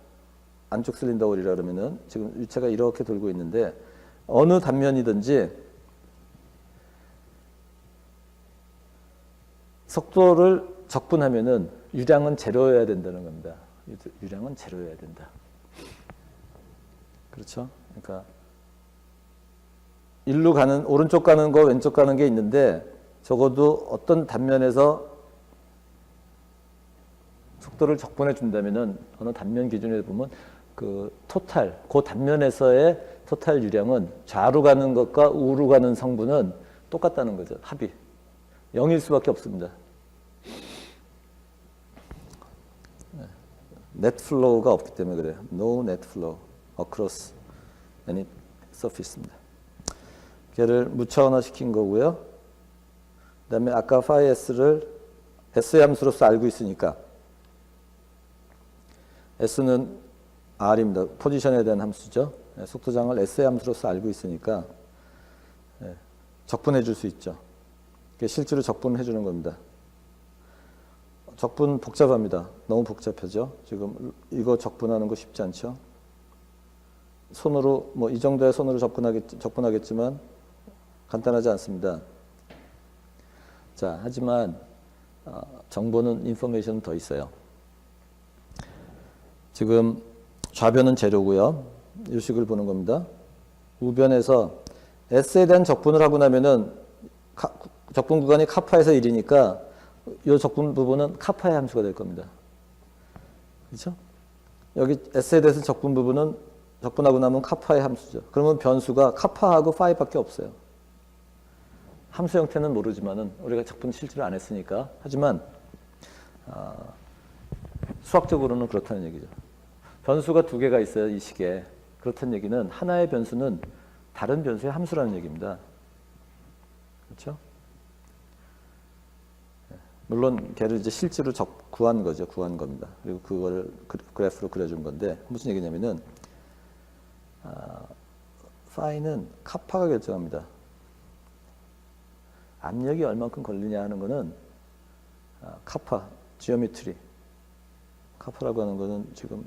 안쪽 실린더 홀이라 그러면은 지금 유체가 이렇게 돌고 있는데 어느 단면이든지 속도를 적분하면은 유량은 제로여야 된다는 겁니다. 유량은 제로여야 된다. 그렇죠? 그러니까 일로 가는 오른쪽 가는 거 왼쪽 가는 게 있는데 적어도 어떤 단면에서 속도를 적분해 준다면은 어느 단면 기준에 보면 그 단면에서의 토탈 유량은 좌로 가는 것과 우로 가는 성분은 똑같다는 거죠. 합이 0일 수밖에 없습니다. net flow가 없기 때문에 그래요. No net flow across any surface입니다. 걔를 무차원화 시킨 거고요. 그 다음에 아까 phi s를 S의 함수로서 알고 있으니까 S는 R입니다. 포지션에 대한 함수죠. 속도장을 S의 함수로서 알고 있으니까 적분해 줄 수 있죠. 실제로 적분을 해주는 겁니다. 적분 복잡합니다. 너무 복잡하죠. 지금 이거 적분하는 거 쉽지 않죠. 손으로 뭐 이 정도의 손으로 적분하겠지만 간단하지 않습니다. 자, 하지만 정보는 인포메이션은 더 있어요. 지금 좌변은 제로고요. 이 식을 보는 겁니다. 우변에서 S에 대한 적분을 하고 나면은 적분 구간이 카파에서 1이니까 이 적분 부분은 카파의 함수가 될 겁니다. 그렇죠? 여기 S에 대해서 적분 부분은 적분하고 나면 카파의 함수죠. 그러면 변수가 카파하고 파이밖에 없어요. 함수 형태는 모르지만은 우리가 적분 실제로 안 했으니까. 하지만 수학적으로는 그렇다는 얘기죠. 변수가 두 개가 있어요. 이 식에. 그렇다는 얘기는 하나의 변수는 다른 변수의 함수라는 얘기입니다. 그렇죠? 물론 걔를 이제 실제로 구한 거죠. 구한 겁니다. 그리고 그거를 그래프로 그려준 건데 무슨 얘기냐면은 파이는 카파가 결정합니다. 압력이 얼만큼 걸리냐 하는 거는 카파, 지오메트리. 카파라고 하는 거는 지금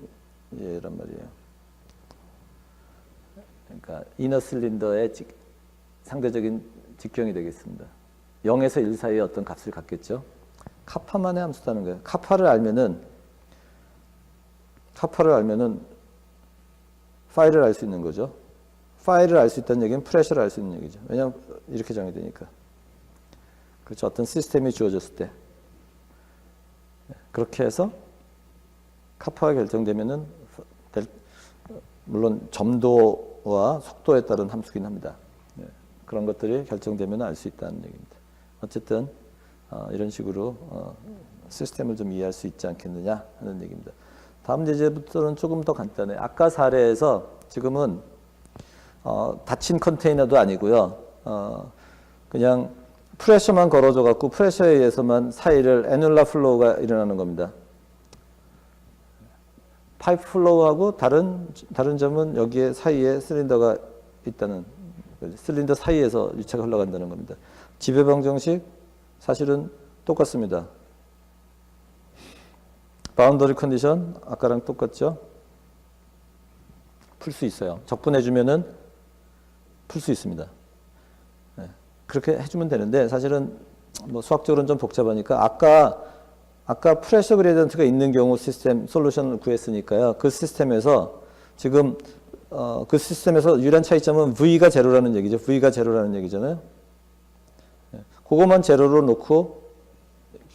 얘란 말이에요. 그러니까 이너 실린더의 상대적인 직경이 되겠습니다. 0에서 1 사이에 어떤 값을 갖겠죠. 카파만의 함수다는 거예요. 카파를 알면은 파이를 알 수 있는 거죠. 파이를 알 수 있다는 얘기는 프레셔를 알 수 있는 얘기죠. 왜냐하면 이렇게 정의되니까. 그렇죠. 어떤 시스템이 주어졌을 때. 그렇게 해서 카파가 결정되면은 물론 점도와 속도에 따른 함수긴 합니다. 네. 그런 것들이 결정되면 알 수 있다는 얘기입니다. 어쨌든 이런 식으로 시스템을 좀 이해할 수 있지 않겠느냐 하는 얘기입니다. 다음 예제부터는 조금 더 간단해요. 아까 사례에서 지금은 닫힌 컨테이너도 아니고요. 그냥 프레셔만 걸어줘 갖고 프레셔에 의해서만 사이를 애뉼라 플로우가 일어나는 겁니다. 파이프 플로우하고 다른 점은 여기에 사이에 실린더가 있다는, 실린더 사이에서 유체가 흘러간다는 겁니다. 지배방정식 사실은 똑같습니다. 바운더리 컨디션 아까랑 똑같죠? 풀 수 있어요. 적분해주면은 풀 수 있습니다. 네. 그렇게 해주면 되는데 사실은 뭐 수학적으로는 좀 복잡하니까 아까 프레셔 그레디언트가 있는 경우 시스템 솔루션을 구했으니까요. 그 시스템에서 지금 그 시스템에서 유일한 차이점은 V가 제로라는 얘기죠. V가 제로라는 얘기잖아요. 네. 그것만 제로로 놓고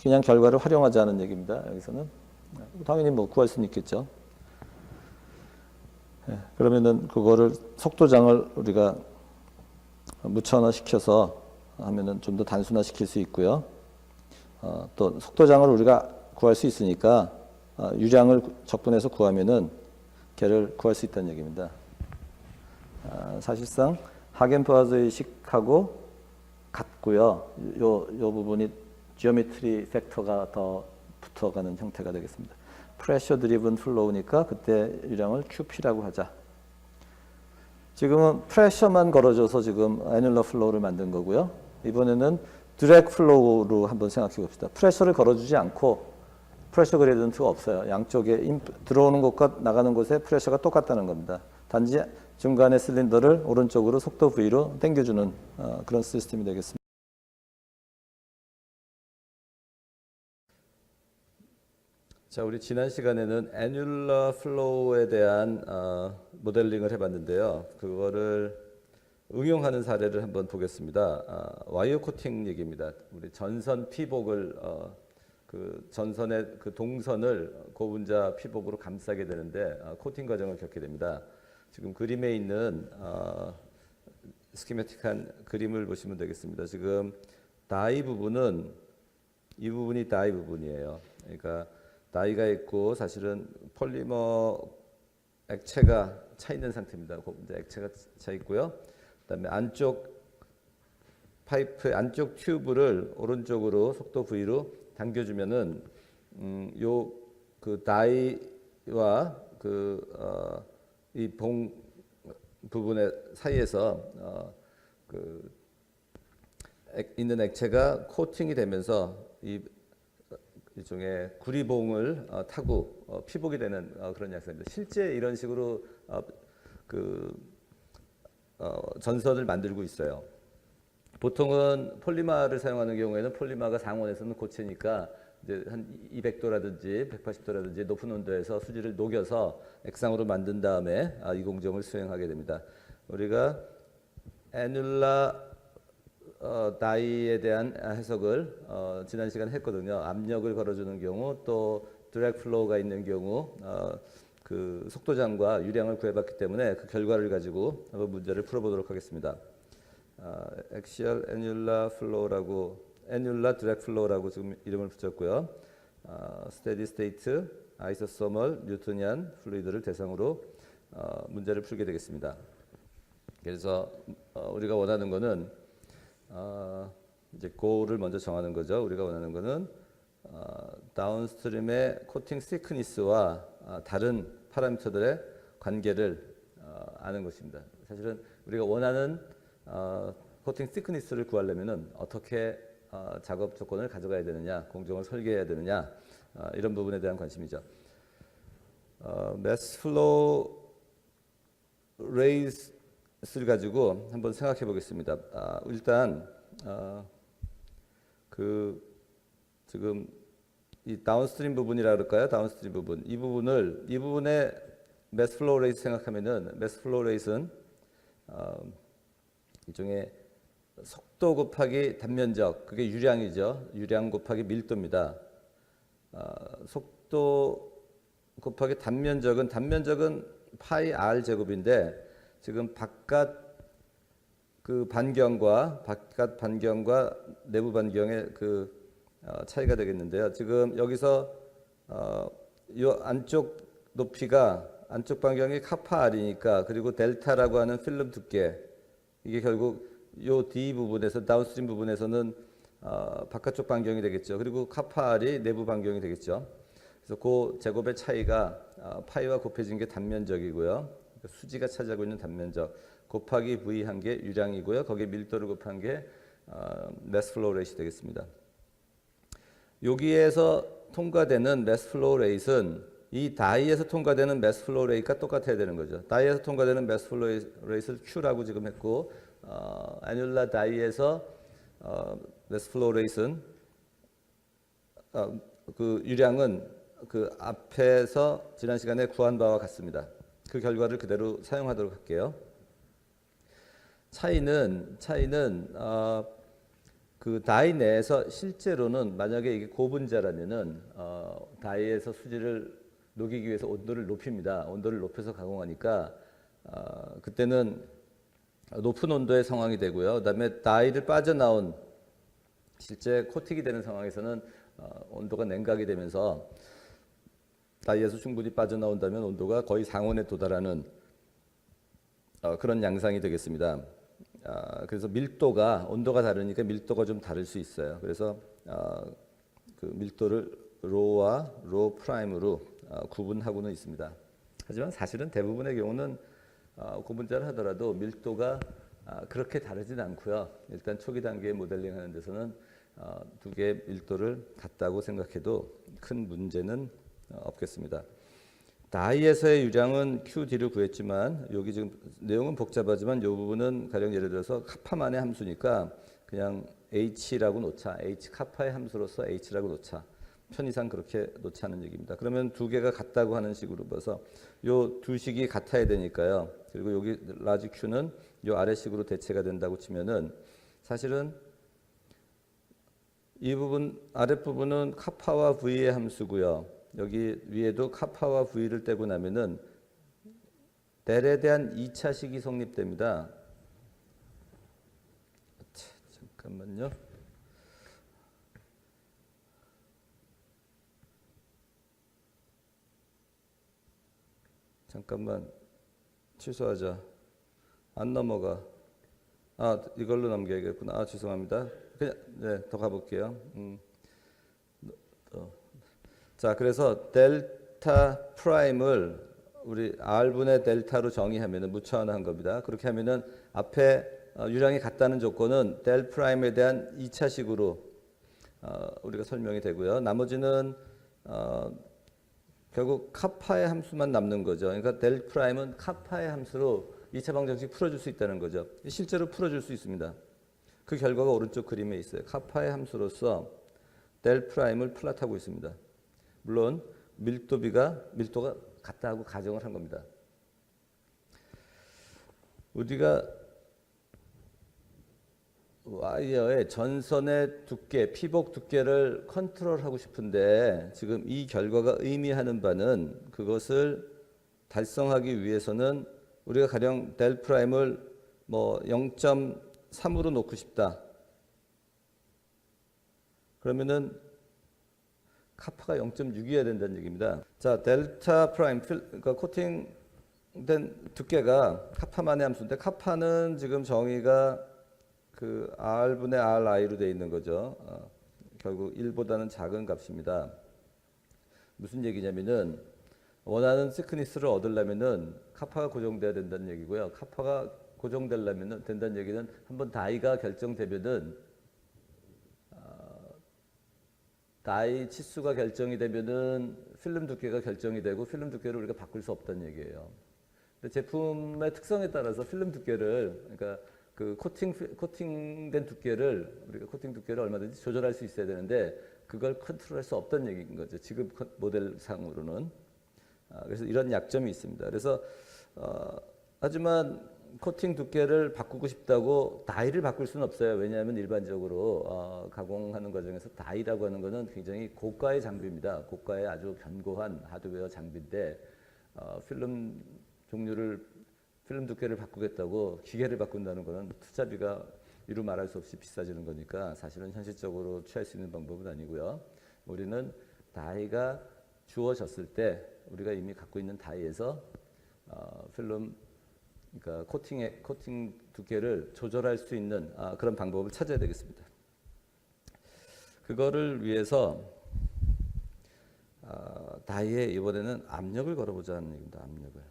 그냥 결과를 활용하자는 얘기입니다. 여기서는 당연히 뭐 구할 수는 있겠죠. 네. 그러면은 그거를 속도장을 우리가 무천화 시켜서 하면은 좀 더 단순화 시킬 수 있고요. 또 속도장을 우리가 구할 수 있으니까 유량을 적분해서 구하면은 걔를 구할 수 있다는 얘기입니다. 사실상 하겐포화즈 의식하고 같고요. 요 부분이 지오메트리 팩터가 더 붙어가는 형태가 되겠습니다. 프레셔 드리븐 플로우니까 그때 유량을 QP라고 하자. 지금은 프레셔만 걸어줘서 지금 애뉼러 플로우를 만든 거고요. 이번에는 드래그 플로우로 한번 생각해 봅시다. 프레셔를 걸어주지 않고 프레셔 그레디언트가 없어요. 양쪽에 들어오는 곳과 나가는 곳에 프레셔가 똑같다는 겁니다. 단지 중간에 실린더를 오른쪽으로 속도 V로 당겨주는 그런 시스템이 되겠습니다. 자, 우리 지난 시간에는 애뉼러 플로우에 대한 모델링을 해봤는데요. 그거를 응용하는 사례를 한번 보겠습니다. 와이어 코팅 얘기입니다. 우리 전선 피복을 그 전선의 그 동선을 고분자 피복으로 감싸게 되는데 코팅 과정을 겪게 됩니다. 지금 그림에 있는 스키매틱한 그림을 보시면 되겠습니다. 지금 다이 부분은 이 부분이 다이 부분이에요. 그러니까 다이가 있고 사실은 폴리머 액체가 차 있는 상태입니다. 고분자 액체가 차 있고요. 그다음에 안쪽 파이프 안쪽 튜브를 오른쪽으로 속도 V로 당겨주면은 요 그 다이와 그 이 봉 부분의 사이에서 그 있는 액체가 코팅이 되면서 이 일종의 구리봉을 타고 피복이 되는 그런 양상입니다. 실제 이런 식으로 전선을 만들고 있어요. 보통은 폴리마를 사용하는 경우에는 폴리마가 상온에서는 고체니까 이제 한 200도라든지 180도라든지 높은 온도에서 수지를 녹여서 액상으로 만든 다음에 이 공정을 수행하게 됩니다. 우리가 애뉼라 다이에 대한 해석을 지난 시간에 했거든요. 압력을 걸어주는 경우 또 드래그 플로우가 있는 경우 그 속도장과 유량을 구해봤기 때문에 그 결과를 가지고 한번 문제를 풀어보도록 하겠습니다. 엑시얼 애뉼라 플로우라고 애뉼라 드래그 플로우라고 지금 이름을 붙였고요. 스테디 스테이트 아이소소멀 뉴토니안 플루이드를 대상으로 문제를 풀게 되겠습니다. 그래서 우리가 원하는 거는 이제 고를 먼저 정하는 거죠. 우리가 원하는 거는 다운스트림의 코팅 시크니스와 다른 파라미터들의 관계를 아는 것입니다. 사실은 우리가 원하는 코팅 시크니스를 구하려면은 어떻게 작업 조건을 가져가야 되느냐, 공정을 설계해야 되느냐 이런 부분에 대한 관심이죠. 매스 플로우 레이스를 가지고 한번 생각해 보겠습니다. 일단 그 지금 이 다운스트림 부분이라 그럴까요? 다운스트림 부분 이 부분에 매스 플로우 레이스 생각하면은 매스 플로우 레이스는 일종의 속도 곱하기 단면적, 그게 유량이죠. 유량 곱하기 밀도입니다. 속도 곱하기 단면적은 파이 r 제곱인데 지금 바깥 반경과 내부 반경의 차이가 되겠는데요. 지금 여기서 이 안쪽 높이가 안쪽 반경이 카파 r이니까, 그리고 델타라고 하는 필름 두께, 이게 결국 요 D 부분에서 다운스트림 부분에서는 바깥쪽 반경이 되겠죠. 그리고 카파 r이 내부 반경이 되겠죠. 그래서 그 제곱의 차이가 파이와 곱해진 게 단면적이고요. 수지가 차지하고 있는 단면적 곱하기 V 한 게 유량이고요. 거기에 밀도를 곱한 게 매스 플로우 레이트 되겠습니다. 여기에서 통과되는 매스 플로우 레이트는 이 다이에서 통과되는 매스 플로우 레이트가 똑같아야 되는 거죠. 다이에서 통과되는 매스 플로우 레이트를 Q라고 지금 했고, 애뉴라 다이에서 매스 플로우 레이트는 그 유량은 그 앞에서 지난 시간에 구한 바와 같습니다. 그 결과를 그대로 사용하도록 할게요. 차이는 그 다이 내에서 실제로는 만약에 이게 고분자라면은 다이에서 수지를 녹이기 위해서 온도를 높입니다. 온도를 높여서 가공하니까 그때는 높은 온도의 상황이 되고요. 그다음에 다이를 빠져나온 실제 코팅이 되는 상황에서는 온도가 냉각이 되면서 다이에서 충분히 빠져나온다면 온도가 거의 상온에 도달하는 그런 양상이 되겠습니다. 그래서 밀도가, 온도가 다르니까 밀도가 좀 다를 수 있어요. 그래서 그 밀도를 로와 로 프라임으로 구분하고는 있습니다. 하지만 사실은 대부분의 경우는 고분자를 하더라도 밀도가 그렇게 다르진 않고요. 일단 초기 단계에 모델링 하는 데서는 두 개의 밀도를 같다고 생각해도 큰 문제는 없겠습니다. 다이에서의 유량은 QD를 구했지만, 여기 지금 내용은 복잡하지만 이 부분은 가령 예를 들어서 카파만의 함수니까 그냥 H라고 놓자. H 카파의 함수로서 H라고 놓자. 편의상 그렇게 놓자는 얘기입니다. 그러면 두 개가 같다고 하는 식으로 봐서 요 두 식이 같아야 되니까요. 그리고 여기 라지 Q는 요 아래식으로 대체가 된다고 치면은 사실은 이 부분 아랫부분은 카파와 V의 함수고요. 여기 위에도 카파와 V를 떼고 나면은 델에 대한 2차식이 성립됩니다. 잠깐만요. 잠깐만 취소하자. 안 넘어가. 이걸로 넘겨야겠구나. 죄송합니다. 그냥 더 가볼게요. 자, 그래서 델타 프라임을 우리 R분의 델타로 정의하면은 무차원화한 겁니다. 그렇게 하면은 앞에 유량이 같다는 조건은 델 프라임에 대한 2차식으로 우리가 설명이 되고요. 나머지는 결국 카파의 함수만 남는 거죠. 그러니까 델 프라임은 카파의 함수로 2차 방정식 풀어줄 수 있다는 거죠. 실제로 풀어줄 수 있습니다. 그 결과가 오른쪽 그림에 있어요. 카파의 함수로서 델 프라임을 플롯하고 있습니다. 물론 밀도가 같다고 가정을 한 겁니다. 우리가 와이어의 전선의 두께, 피복 두께를 컨트롤하고 싶은데 지금 이 결과가 의미하는 바는 그것을 달성하기 위해서는 우리가 가령 델 프라임을 뭐 0.3으로 놓고 싶다. 그러면은 카파가 0.6이어야 된다는 얘기입니다. 자, 델타 프라임, 그러니까 코팅된 두께가 카파만의 함수인데, 카파는 지금 정의가 그 R분의 RI로 되어 있는 거죠. 결국 1보다는 작은 값입니다. 무슨 얘기냐면은 원하는 시크니스를 얻으려면은 카파가 고정돼야 된다는 얘기고요. 카파가 고정되려면 된다는 얘기는 한번 다이가 결정되면은 다이 치수가 결정이 되면은 필름 두께가 결정이 되고 필름 두께를 우리가 바꿀 수 없다는 얘기예요. 근데 제품의 특성에 따라서 필름 두께를, 그러니까 그 코팅된 두께를, 우리가 코팅 두께를 얼마든지 조절할 수 있어야 되는데 그걸 컨트롤할 수 없다는 얘기인 거죠. 지금 모델상으로는. 그래서 이런 약점이 있습니다. 그래서 하지만 코팅 두께를 바꾸고 싶다고 다이를 바꿀 수는 없어요. 왜냐하면 일반적으로 가공하는 과정에서 다이라고 하는 것은 굉장히 고가의 장비입니다. 고가의 아주 견고한 하드웨어 장비인데 필름 종류를 필름 두께를 바꾸겠다고 기계를 바꾼다는 것은 투자비가 이루 말할 수 없이 비싸지는 거니까 사실은 현실적으로 취할 수 있는 방법은 아니고요. 우리는 다이가 주어졌을 때 우리가 이미 갖고 있는 다이에서 필름 그러니까 코팅 두께를 조절할 수 있는 그런 방법을 찾아야 되겠습니다. 그거를 위해서 다이에 이번에는 압력을 걸어보자는 얘기입니다. 압력을.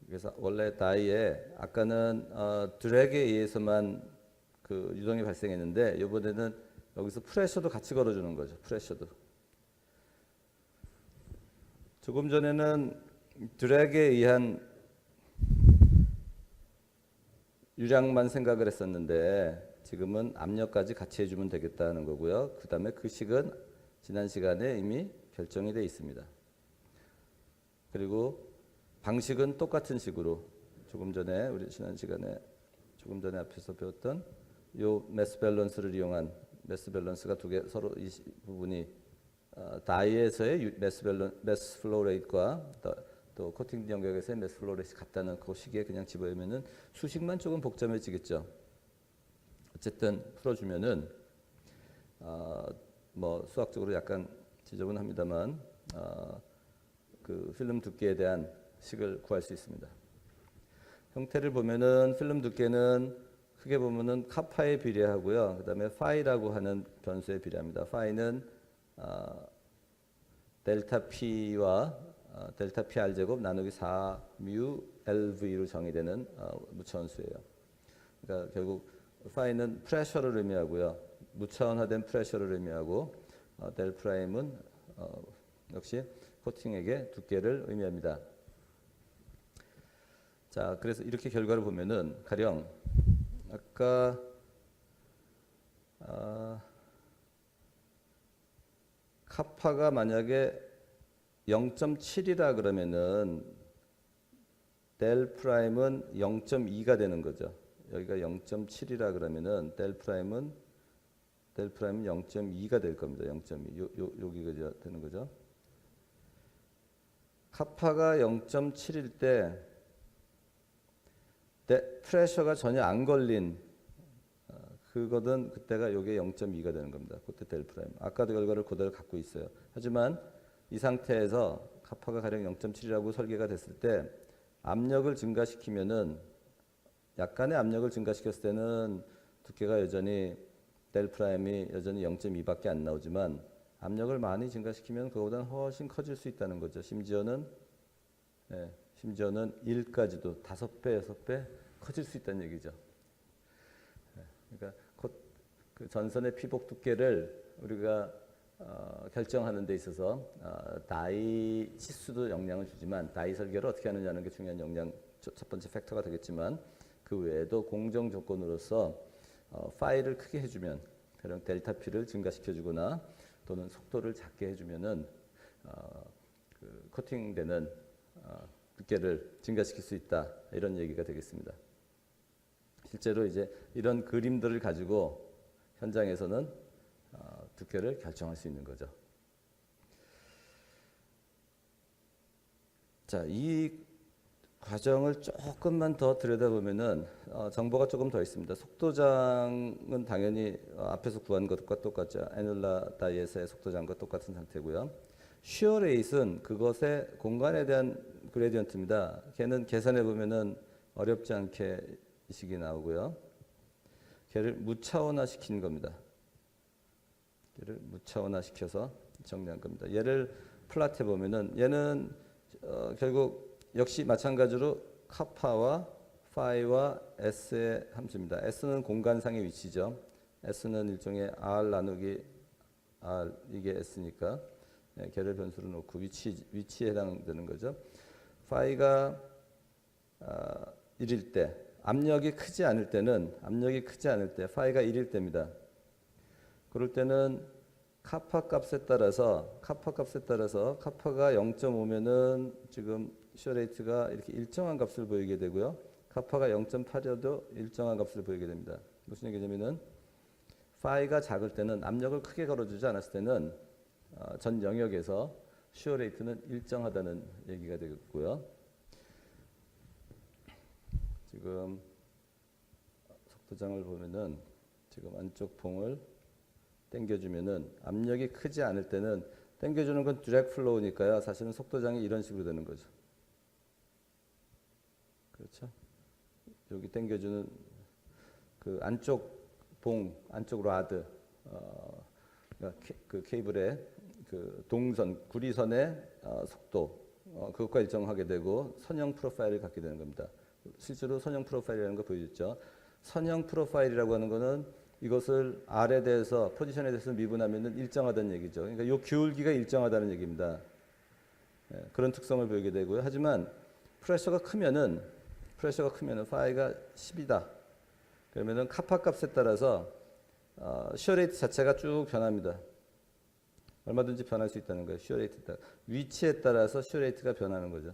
그래서 원래 다이에 아까는 드래그에 의해서만 그 유동이 발생했는데 이번에는 여기서 프레셔도 같이 걸어주는 거죠. 프레셔도. 조금 전에는 드래그에 의한 유량만 생각을 했었는데 지금은 압력까지 같이 해주면 되겠다는 거고요. 그 다음에 그 식은 지난 시간에 이미 결정이 되어 있습니다. 그리고 방식은 똑같은 식으로 조금 전에 우리 지난 시간에 조금 전에 앞에서 배웠던 요 매스 밸런스를 이용한 매스 밸런스가 두 개 서로 이 부분이 다이에서의 매스 플로우 레이트과 또 코팅 영역에서의 매스 플로우 레이트 같다는 그 식에 그냥 집어넣으면은 수식만 조금 복잡해지겠죠. 어쨌든 풀어주면은 뭐 수학적으로 약간 지저분합니다만 그 필름 두께에 대한 식을 구할 수 있습니다. 형태를 보면은 필름 두께는 크게 보면은 카파에 비례하고요. 그다음에 파이라고 하는 변수에 비례합니다. 파이는 델타 P와 델타 PR 제곱 나누기 4 뮤 LV로 정의되는 무차원수예요. 그러니까 결국 파이는 프레셔를 의미하고요. 무차원화된 프레셔를 의미하고 델 프라임은 역시 코팅액의 두께를 의미합니다. 자, 그래서 이렇게 결과를 보면은 가령 아까 카파가 만약에 0.7이라 그러면은 델 프라임은 0.2가 되는 거죠. 여기가 0.7이라 그러면은 델 프라임은 0.2가 될 겁니다. 0.2 여기가 되는 거죠. 카파가 0.7일 때 프레셔가 전혀 안 걸린 그거든 그때가 요게 0.2가 되는 겁니다. 그때 델 프라임. 아까도 결과를 그대로 갖고 있어요. 하지만 이 상태에서 카파가 가령 0.7이라고 설계가 됐을 때 압력을 증가시키면은 약간의 압력을 증가시켰을 때는 두께가 여전히 델 프라임이 여전히 0.2밖에 안 나오지만 압력을 많이 증가시키면 그거보다는 훨씬 커질 수 있다는 거죠. 심지어는 1까지도 5배, 6배 커질 수 있다는 얘기죠. 그러니까 그 전선의 피복 두께를 우리가 결정하는 데 있어서 다이 치수도 영향을 주지만 다이 설계를 어떻게 하느냐는 게 중요한 영향 첫 번째 팩터가 되겠지만 그 외에도 공정 조건으로서 파이를 크게 해주면 가령 델타 P를 증가시켜주거나 또는 속도를 작게 해주면은 그 코팅되는 두께를 증가시킬 수 있다 이런 얘기가 되겠습니다. 실제로 이제 이런 그림들을 가지고 현장에서는 두께를 결정할 수 있는 거죠. 자, 이 과정을 조금만 더 들여다보면은 정보가 조금 더 있습니다. 속도장은 당연히 앞에서 구한 것과 똑같죠. 애놀라 다이에서의 속도장과 똑같은 상태고요. 쉬어 레이스는 그것의 공간에 대한 그레디언트입니다. 걔는 계산해 보면은 어렵지 않게 이 식이 나오고요. 걔를 무차원화 시킨 겁니다. 얘를 무차원화 시켜서 정리한 겁니다. 얘를 플랫해 보면은 얘는 결국 역시 마찬가지로 카파와 파이와 S의 함수입니다. S는 공간상의 위치죠. S는 일종의 R 나누기 R 이게 S니까 걔를 변수로 놓고 위치에 해당되는 거죠. 파이가 1일 때 압력이 크지 않을 때는 파이가 1일 때입니다. 그럴 때는 카파 값에 따라서 카파가 0.5면은 지금 쇼레이트가 이렇게 일정한 값을 보이게 되고요. 카파가 0.8이어도 일정한 값을 보이게 됩니다. 무슨 얘기냐면은 파이가 작을 때는 압력을 크게 걸어주지 않았을 때는 전 영역에서 시어 레이트는 일정하다는 얘기가 되겠고요. 지금 속도장을 보면은 지금 안쪽 봉을 당겨주면은 압력이 크지 않을 때는 당겨주는 건 디렉트 플로우니까요. 사실은 속도장이 이런 식으로 되는 거죠. 그렇죠? 여기 당겨주는 그 안쪽 봉, 안쪽 라드, 그러니까 그 케이블의 그 동선, 구리선의 속도, 그것과 일정하게 되고 선형 프로파일을 갖게 되는 겁니다. 실제로 선형 프로파일이라는 거 보여줬죠. 선형 프로파일이라고 하는 거는 이것을 R에 대해서, 포지션에 대해서 미분하면 일정하다는 얘기죠. 그러니까 이 기울기가 일정하다는 얘기입니다. 그런 특성을 보이게 되고요. 하지만 프레셔가 크면은 파이가 10이다. 그러면은 카파 값에 따라서 시어 레이트 자체가 쭉 변합니다. 얼마든지 변할 수 있다는 거예요. 시어 레이트에 따라. 위치에 따라서 시어 레이트가 변하는 거죠.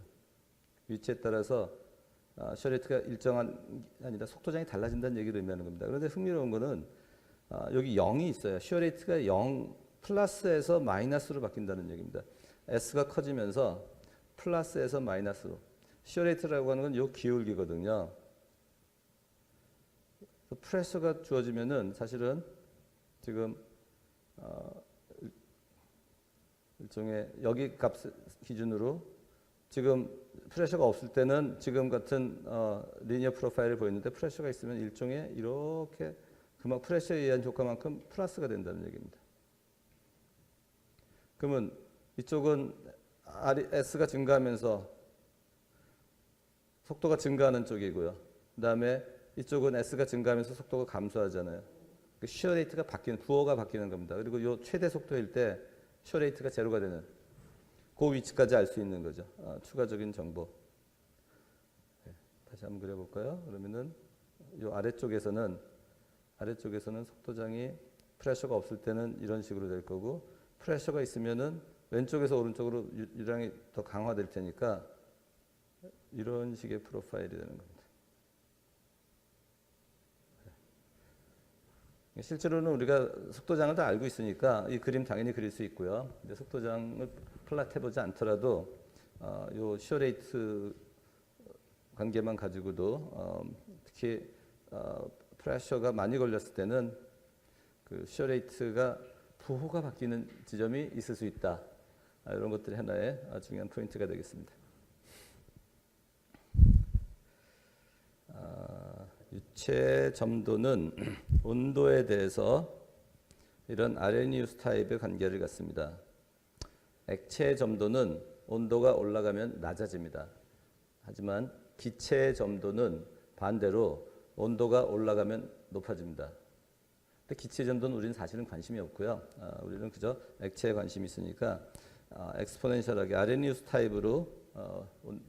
위치에 따라서 시어 레이트가 일정한 게 아니라 속도장이 달라진다는 얘기를 의미하는 겁니다. 그런데 흥미로운 거는 여기 0이 있어요. 시어 레이트가 0 플러스에서 마이너스로 바뀐다는 얘기입니다. S가 커지면서 플러스에서 마이너스로. 시어 레이트라고 하는 건 요 기울기거든요. 프레셔가 주어지면은 사실은 지금 일종의 여기 값 기준으로 지금 프레셔가 없을 때는 지금 같은 리니어 프로파일을 보이는데 프레셔가 있으면 일종의 이렇게 그만 프레셔에 의한 효과만큼 플러스가 된다는 얘기입니다. 그러면 이쪽은 S가 증가하면서 속도가 증가하는 쪽이고요. 그 다음에 이쪽은 S가 증가하면서 속도가 감소하잖아요. 시어 레이트가 부호가 바뀌는 겁니다. 그리고 이 최대 속도일 때 시어 레이트가 제로가 되는 그 위치까지 알 수 있는 거죠. 추가적인 정보. 네, 다시 한번 그려볼까요? 그러면은 이 아래쪽에서는 속도장이 프레셔가 없을 때는 이런 식으로 될 거고 프레셔가 있으면은 왼쪽에서 오른쪽으로 유량이 더 강화될 테니까 이런 식의 프로파일이 되는 겁니다. 실제로는 우리가 속도장을 다 알고 있으니까 이 그림 당연히 그릴 수 있고요. 근데 속도장을 플랫 해보지 않더라도 요 시어 레이트 관계만 가지고도 특히 프레셔가 많이 걸렸을 때는 그 시어 레이트가 부호가 바뀌는 지점이 있을 수 있다. 이런 것들이 하나의 중요한 포인트가 되겠습니다. 유체 점도는 온도에 대해서 이런 아레니우스 타입의 관계를 갖습니다. 액체 점도는 온도가 올라가면 낮아집니다. 하지만 기체 점도는 반대로 온도가 올라가면 높아집니다. 근데 기체 점도는 우리는 사실은 관심이 없고요. 우리는 그저 액체에 관심이 있으니까 엑스포넨셜하게 아레니우스 타입으로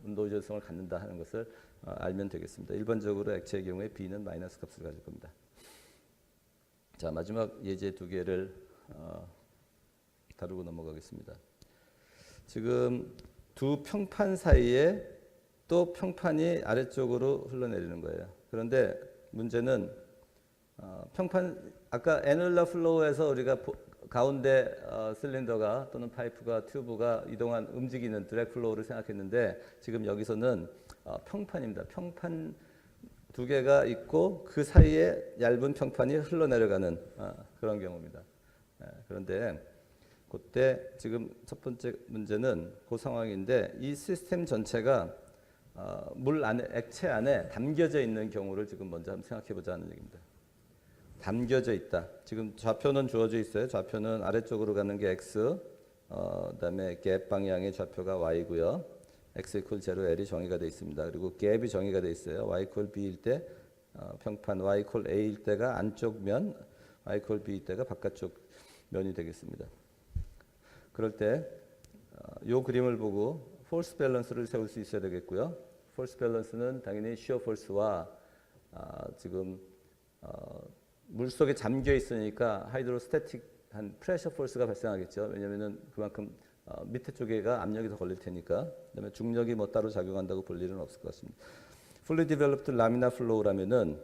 온도 유연성을 갖는다 하는 것을 알면 되겠습니다. 일반적으로 액체의 경우에 B는 마이너스 값을 가질 겁니다. 자, 마지막 예제 두 개를 다루고 넘어가겠습니다. 지금 두 평판 사이에 또 평판이 아래쪽으로 흘러내리는 거예요. 그런데 문제는 평판 아까 애널러 플로우에서 우리가 가운데 실린더가 또는 파이프가 튜브가 이동한 움직이는 드랙 플로우를 생각했는데 지금 여기서는 평판입니다. 평판 두 개가 있고 그 사이에 얇은 평판이 흘러내려가는 그런 경우입니다. 그런데 그때 지금 첫 번째 문제는 그 상황인데 이 시스템 전체가 물 안에 액체 안에 담겨져 있는 경우를 지금 먼저 한번 생각해 보자는 얘기입니다. 담겨져 있다. 지금 좌표는 주어져 있어요. 좌표는 아래쪽으로 가는 게 x, 그다음에 갭 방향의 좌표가 y고요. x equal 0, l이 정의가 되어 있습니다. 그리고 갭이 정의가 되어 있어요. y equal b일 때 평판, y equal a일 때가 안쪽 면, y equal b일 때가 바깥쪽 면이 되겠습니다. 그럴 때 이 그림을 보고 force balance를 세울 수 있어야 되겠고요. force balance는 당연히 shear force와 지금 물속에 잠겨 있으니까 하이드로스태틱한 프레셔 포스가 발생하겠죠. 왜냐하면 그만큼 밑에 쪽에가 압력이 더 걸릴 테니까. 그다음에 중력이 뭐 따로 작용한다고 볼 일은 없을 것 같습니다. Fully developed laminar flow라면은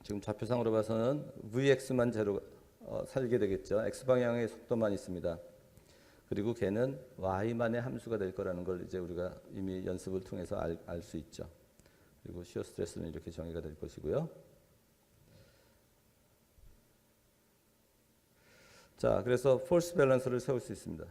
지금 좌표상으로 봐서는 Vx만 제로 살게 되겠죠. X 방향의 속도만 있습니다. 그리고 걔는 y만의 함수가 될 거라는 걸 이제 우리가 이미 연습을 통해서 알 수 있죠. 그리고 시어 스트레스는 이렇게 정의가 될 것이고요. 자, 그래서 폴스 밸런스를 세울 수 있습니다.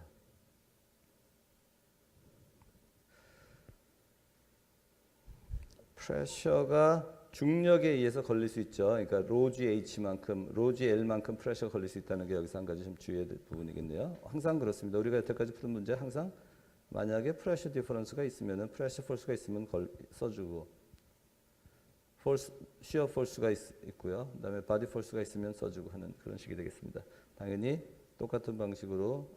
프레셔가 중력에 의해서 걸릴 수 있죠. 그러니까 로지 H만큼, 로지 L만큼 프레셔가 걸릴 수 있다는 게 여기서 한 가지 좀 주의해야 될 부분이겠네요. 항상 그렇습니다. 우리가 여태까지 푸는 문제 항상 만약에 프레셔 디퍼런스가 있으면은 프레셔 폴스가 있으면 써주고 폴스, 시어 폴스가 있고요. 그다음에 바디 폴스가 있으면 써주고 하는 그런 식이 되겠습니다. 당연히 똑같은 방식으로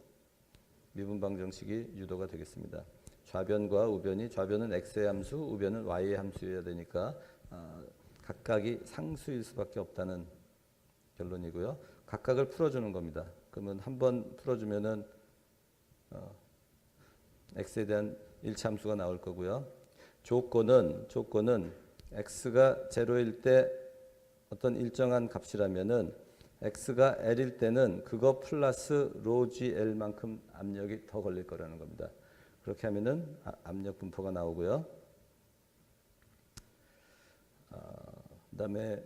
미분방 정식이 유도가 되겠습니다. 좌변과 우변이 좌변은 x의 함수, 우변은 y의 함수여야 되니까 각각이 상수일 수밖에 없다는 결론이고요. 각각을 풀어주는 겁니다. 그러면 한번 풀어주면은 x에 대한 일차함수가 나올 거고요. 조건은 x가 제로일 때 어떤 일정한 값이라면은 x가 l일 때는 그거 플러스 로 gl만큼 압력이 더 걸릴 거라는 겁니다. 그렇게 하면은 압력 분포가 나오고요. 그다음에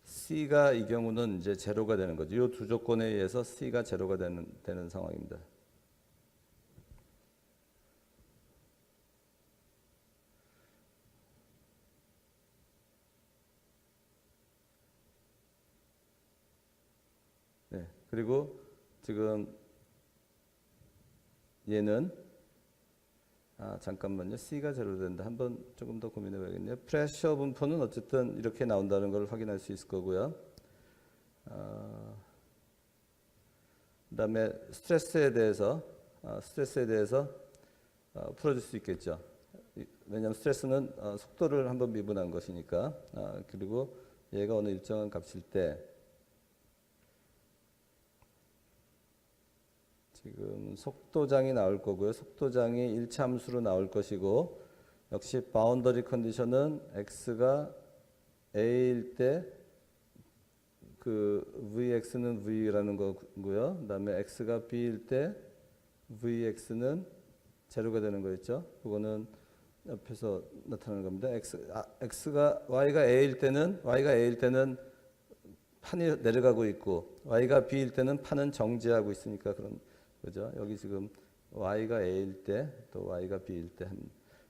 C가 이 경우는 이제 제로가 되는 거죠. 이 두 조건에 의해서 C가 제로가 되는 상황입니다. 네, 그리고 지금 얘는 잠깐만요. C가 제로 된다. 한번 조금 더 고민해 봐야겠네요. 프레셔 분포는 어쨌든 이렇게 나온다는 걸 확인할 수 있을 거고요. 그다음에 스트레스에 대해서 풀어줄 수 있겠죠. 왜냐하면 스트레스는 속도를 한번 미분한 것이니까. 그리고 얘가 어느 일정한 값일 때 지금 속도장이 나올 거고요. 속도장이 일차함수로 나올 것이고 역시 바운더리 컨디션은 x가 a일 때 그 vx는 v라는 거고요. 그다음에 x가 b일 때 vx는 제로가 되는 거였죠. 그거는 옆에서 나타나는 겁니다. y가 a일 때는 판이 내려가고 있고 y가 b일 때는 판은 정지하고 있으니까 그런 그죠? 여기 지금 y가 a일 때 또 y가 b일 때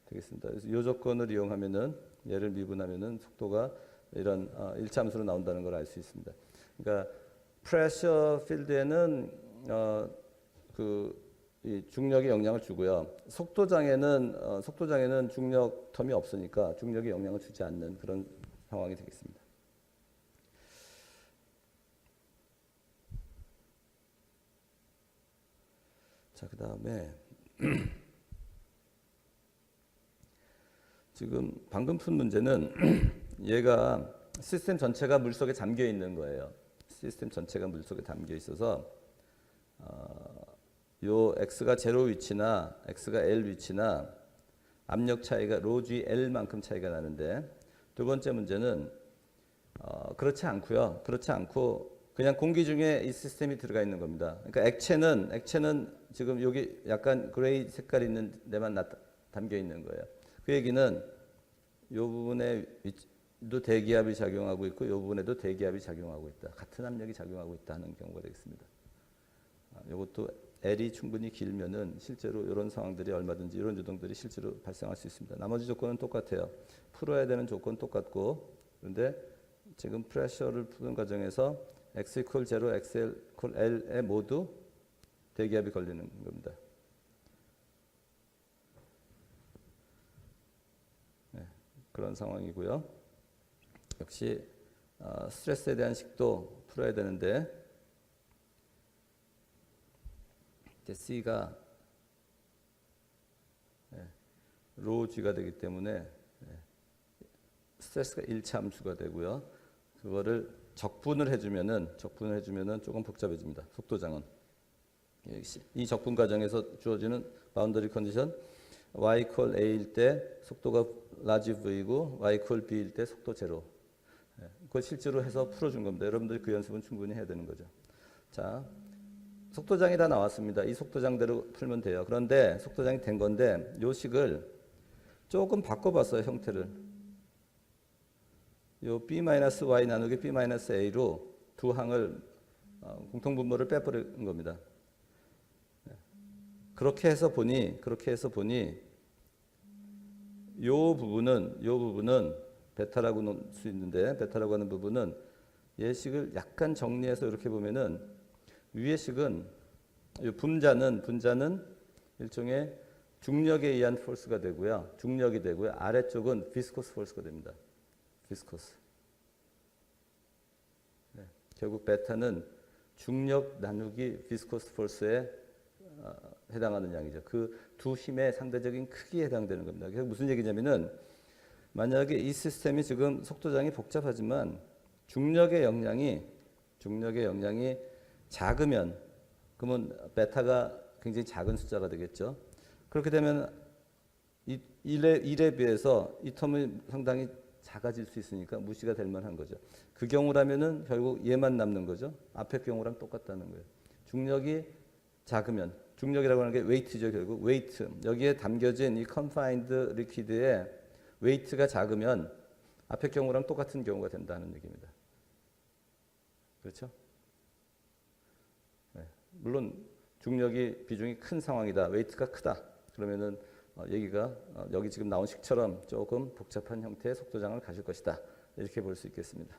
되겠습니다. 그래서 이 조건을 이용하면은 얘를 미분하면은 속도가 이런 일차함수로 나온다는 걸 알 수 있습니다. 그러니까 프레셔 필드에는 이 중력이 영향을 주고요. 속도장에는 중력 텀이 없으니까 중력이 영향을 주지 않는 그런 상황이 되겠습니다. 자, 그 다음에 지금 방금 푼 문제는 얘가 시스템 전체가 물속에 잠겨 있는 거예요. 시스템 전체가 물속에 담겨 있어서 요 x가 제로 위치나 x가 l 위치나 압력 차이가 로 g l만큼 차이가 나는데 두 번째 문제는 그렇지 않고요. 그렇지 않고 그냥 공기 중에 이 시스템이 들어가 있는 겁니다. 그러니까 액체는 지금 여기 약간 그레이 색깔 있는 데만 담겨 있는 거예요. 그 얘기는 이 부분에도 대기압이 작용하고 있고 이 부분에도 대기압이 작용하고 있다. 같은 압력이 작용하고 있다 하는 경우가 되겠습니다. 이것도 L이 충분히 길면은 실제로 이런 상황들이 얼마든지 이런 유동들이 실제로 발생할 수 있습니다. 나머지 조건은 똑같아요. 풀어야 되는 조건 똑같고 그런데 지금 프레셔를 푸는 과정에서 x equal 0, x equal l에 모두 대기압이 걸리는 겁니다. 네, 그런 상황이고요. 역시 스트레스에 대한 식도 풀어야 되는데 C가 로 G가 되기 때문에 스트레스가 일차함수가 되고요. 그거를 적분을 해주면은 조금 복잡해집니다. 속도장은 이 적분 과정에서 주어지는 바운더리 컨디션 y equal a일 때 속도가 라지 v이고 y equal b일 때 속도 제로. 그걸 실제로 해서 풀어준 겁니다. 여러분들이 그 연습은 충분히 해야 되는 거죠. 자, 속도장이 다 나왔습니다. 이 속도장대로 풀면 돼요. 그런데 속도장이 된 건데 요 식을 조금 바꿔봤어요. 형태를. 요 b-y 나누기 b-a로 두 항을 공통분모를 빼버린 겁니다. 그렇게 해서 보니 요 부분은 베타라고 놓을 수 있는데 베타라고 하는 부분은 예식을 약간 정리해서 이렇게 보면은 위의 식은 분자는 일종의 중력에 의한 폴스가 되고요. 중력이 되고요. 아래쪽은 비스코스 폴스가 됩니다. 비스코스. 네. 결국 베타는 중력 나누기 비스코스 폴스에 해당하는 양이죠. 그 두 힘의 상대적인 크기에 해당되는 겁니다. 그래서 무슨 얘기냐면은 만약에 이 시스템이 지금 속도장이 복잡하지만 중력의 영향이 작으면 그러면 베타가 굉장히 작은 숫자가 되겠죠. 그렇게 되면 1에 비해서 이 텀이 상당히 작아질 수 있으니까 무시가 될 만한 거죠. 그 경우라면은 결국 얘만 남는 거죠. 앞의 경우랑 똑같다는 거예요. 중력이 작으면 중력이라고 하는 게 웨이트죠. 결국 웨이트 여기에 담겨진 이 confined liquid의 웨이트가 작으면 앞의 경우랑 똑같은 경우가 된다는 얘기입니다. 그렇죠? 네. 물론 중력이 비중이 큰 상황이다. 웨이트가 크다. 그러면은 얘기가 여기 지금 나온 식처럼 조금 복잡한 형태의 속도장을 가질 것이다. 이렇게 볼 수 있겠습니다.